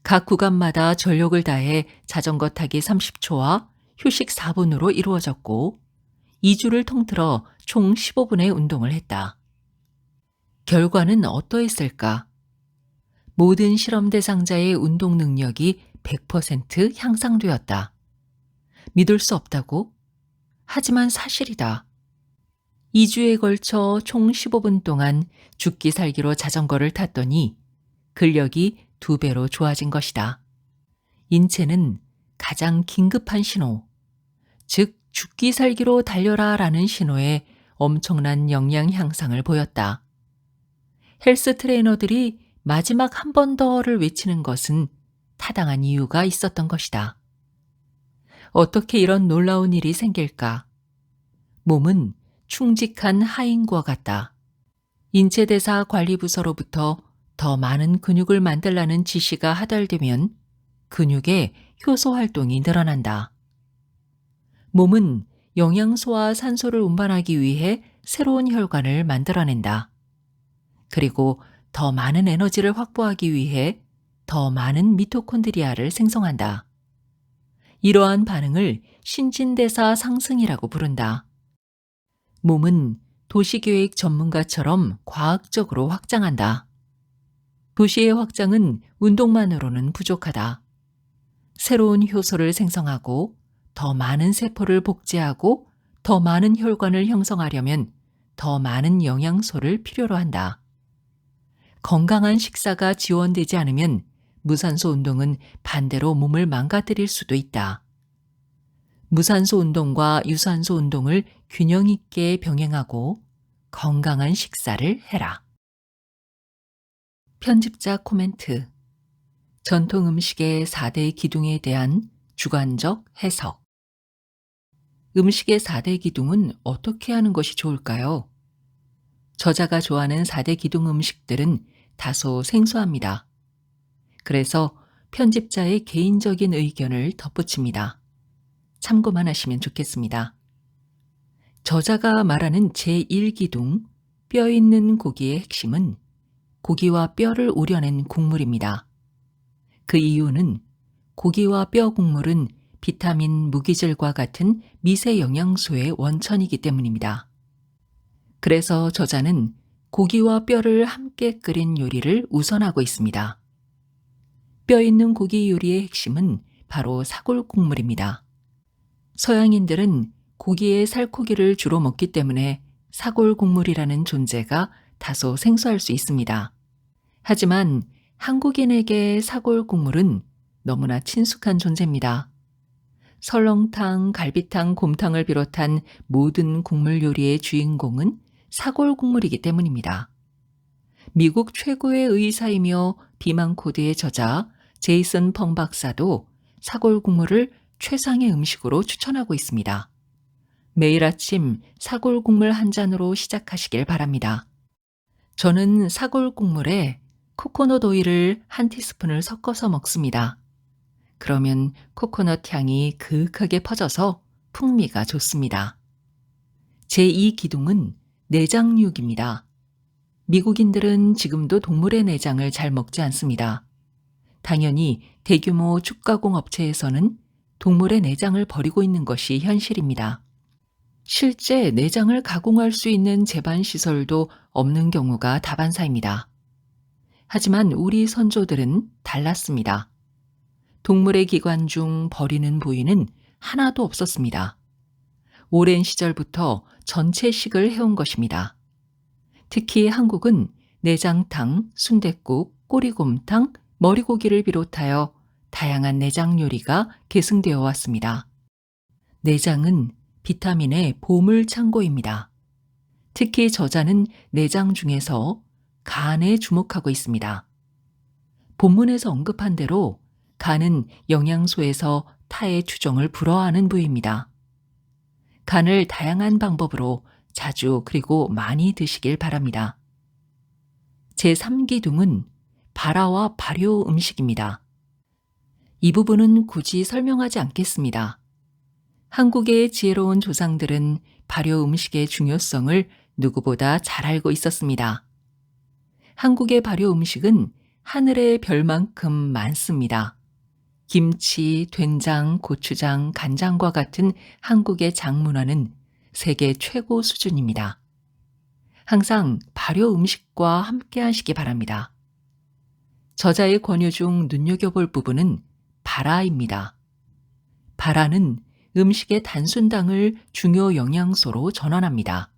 각 구간마다 전력을 다해 자전거 타기 30초와 휴식 4분으로 이루어졌고 2주를 통틀어 총 15분의 운동을 했다. 결과는 어떠했을까? 모든 실험 대상자의 운동 능력이 100% 향상되었다. 믿을 수 없다고? 하지만 사실이다. 2주에 걸쳐 총 15분 동안 죽기 살기로 자전거를 탔더니 근력이 2배로 좋아진 것이다. 인체는 가장 긴급한 신호, 즉 죽기 살기로 달려라 라는 신호에 엄청난 영양 향상을 보였다. 헬스 트레이너들이 마지막 한 번 더를 외치는 것은 타당한 이유가 있었던 것이다. 어떻게 이런 놀라운 일이 생길까? 몸은 충직한 하인과 같다. 인체대사 관리부서로부터 더 많은 근육을 만들라는 지시가 하달되면 근육의 효소 활동이 늘어난다. 몸은 영양소와 산소를 운반하기 위해 새로운 혈관을 만들어낸다. 그리고 더 많은 에너지를 확보하기 위해 더 많은 미토콘드리아를 생성한다. 이러한 반응을 신진대사 상승이라고 부른다. 몸은 도시계획 전문가처럼 과학적으로 확장한다. 도시의 확장은 운동만으로는 부족하다. 새로운 효소를 생성하고 더 많은 세포를 복제하고 더 많은 혈관을 형성하려면 더 많은 영양소를 필요로 한다. 건강한 식사가 지원되지 않으면 무산소 운동은 반대로 몸을 망가뜨릴 수도 있다. 무산소 운동과 유산소 운동을 균형 있게 병행하고 건강한 식사를 해라. 편집자 코멘트. 전통 음식의 4대 기둥에 대한 주관적 해석. 음식의 4대 기둥은 어떻게 하는 것이 좋을까요? 저자가 좋아하는 4대 기둥 음식들은 다소 생소합니다. 그래서 편집자의 개인적인 의견을 덧붙입니다. 참고만 하시면 좋겠습니다. 저자가 말하는 제1기둥, 뼈 있는 고기의 핵심은 고기와 뼈를 우려낸 국물입니다. 그 이유는 고기와 뼈 국물은 비타민, 무기질과 같은 미세 영양소의 원천이기 때문입니다. 그래서 저자는 고기와 뼈를 함께 끓인 요리를 우선하고 있습니다. 뼈 있는 고기 요리의 핵심은 바로 사골 국물입니다. 서양인들은 고기의 살코기를 주로 먹기 때문에 사골 국물이라는 존재가 다소 생소할 수 있습니다. 하지만 한국인에게 사골 국물은 너무나 친숙한 존재입니다. 설렁탕, 갈비탕, 곰탕을 비롯한 모든 국물 요리의 주인공은 사골 국물이기 때문입니다. 미국 최고의 의사이며 비만 코드의 저자 제이슨 펑 박사도 사골 국물을 최상의 음식으로 추천하고 있습니다. 매일 아침 사골 국물 한 잔으로 시작하시길 바랍니다. 저는 사골 국물에 코코넛 오일을 한 티스푼을 섞어서 먹습니다. 그러면 코코넛 향이 그윽하게 퍼져서 풍미가 좋습니다. 제2기둥은 내장육입니다. 미국인들은 지금도 동물의 내장을 잘 먹지 않습니다. 당연히 대규모 축가공 업체에서는 동물의 내장을 버리고 있는 것이 현실입니다. 실제 내장을 가공할 수 있는 제반 시설도 없는 경우가 다반사입니다. 하지만 우리 선조들은 달랐습니다. 동물의 기관 중 버리는 부위는 하나도 없었습니다. 오랜 시절부터 전체식을 해온 것입니다. 특히 한국은 내장탕, 순댓국, 꼬리곰탕, 머리고기를 비롯하여 다양한 내장 요리가 계승되어 왔습니다. 내장은 비타민의 보물 창고입니다. 특히 저자는 내장 중에서 간에 주목하고 있습니다. 본문에서 언급한 대로 간은 영양소에서 타의 추종을 불허하는 부위입니다. 간을 다양한 방법으로 자주 그리고 많이 드시길 바랍니다. 제3기둥은 발화와 발효 음식입니다. 이 부분은 굳이 설명하지 않겠습니다. 한국의 지혜로운 조상들은 발효 음식의 중요성을 누구보다 잘 알고 있었습니다. 한국의 발효 음식은 하늘의 별만큼 많습니다. 김치, 된장, 고추장, 간장과 같은 한국의 장문화는 세계 최고 수준입니다. 항상 발효 음식과 함께 하시기 바랍니다. 저자의 권유 중 눈여겨볼 부분은 발화입니다. 발화는 음식의 단순당을 중요 영양소로 전환합니다.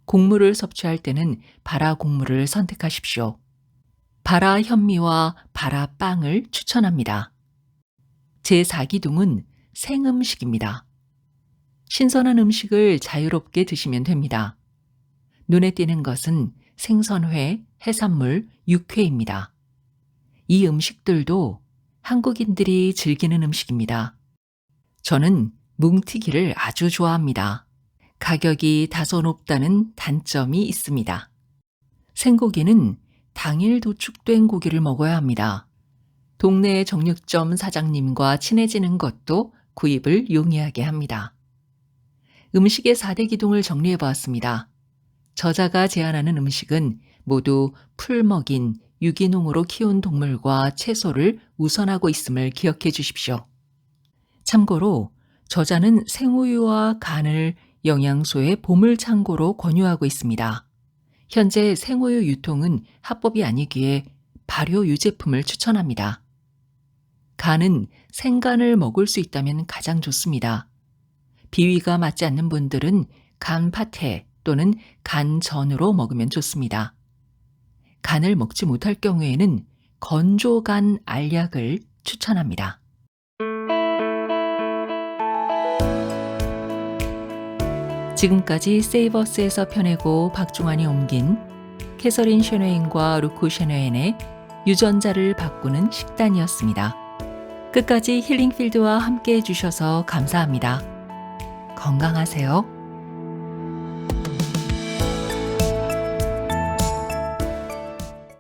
곡물을 섭취할 때는 바라 곡물을 선택하십시오. 바라 현미와 바라 빵을 추천합니다. 제4기둥은 생음식입니다. 신선한 음식을 자유롭게 드시면 됩니다. 눈에 띄는 것은 생선회, 해산물, 육회입니다. 이 음식들도 한국인들이 즐기는 음식입니다. 저는 뭉티기를 아주 좋아합니다. 가격이 다소 높다는 단점이 있습니다. 생고기는 당일 도축된 고기를 먹어야 합니다. 동네 정육점 사장님과 친해지는 것도 구입을 용이하게 합니다. 음식의 4대 기둥을 정리해 보았습니다. 저자가 제안하는 음식은 모두 풀먹인 유기농으로 키운 동물과 채소를 우선하고 있음을 기억해 주십시오. 참고로 저자는 생우유와 간을 영양소의 보물창고로 권유하고 있습니다. 현재 생우유 유통은 합법이 아니기에 발효 유제품을 추천합니다. 간은 생간을 먹을 수 있다면 가장 좋습니다. 비위가 맞지 않는 분들은 간 파테 또는 간전으로 먹으면 좋습니다. 간을 먹지 못할 경우에는 건조간 알약을 추천합니다. 지금까지 세이버스에서 펴내고 박중환이 옮긴 캐서린 셔너인과 루크 셔너인의 유전자를 바꾸는 식단이었습니다. 끝까지 힐링필드와 함께 해주셔서 감사합니다. 건강하세요.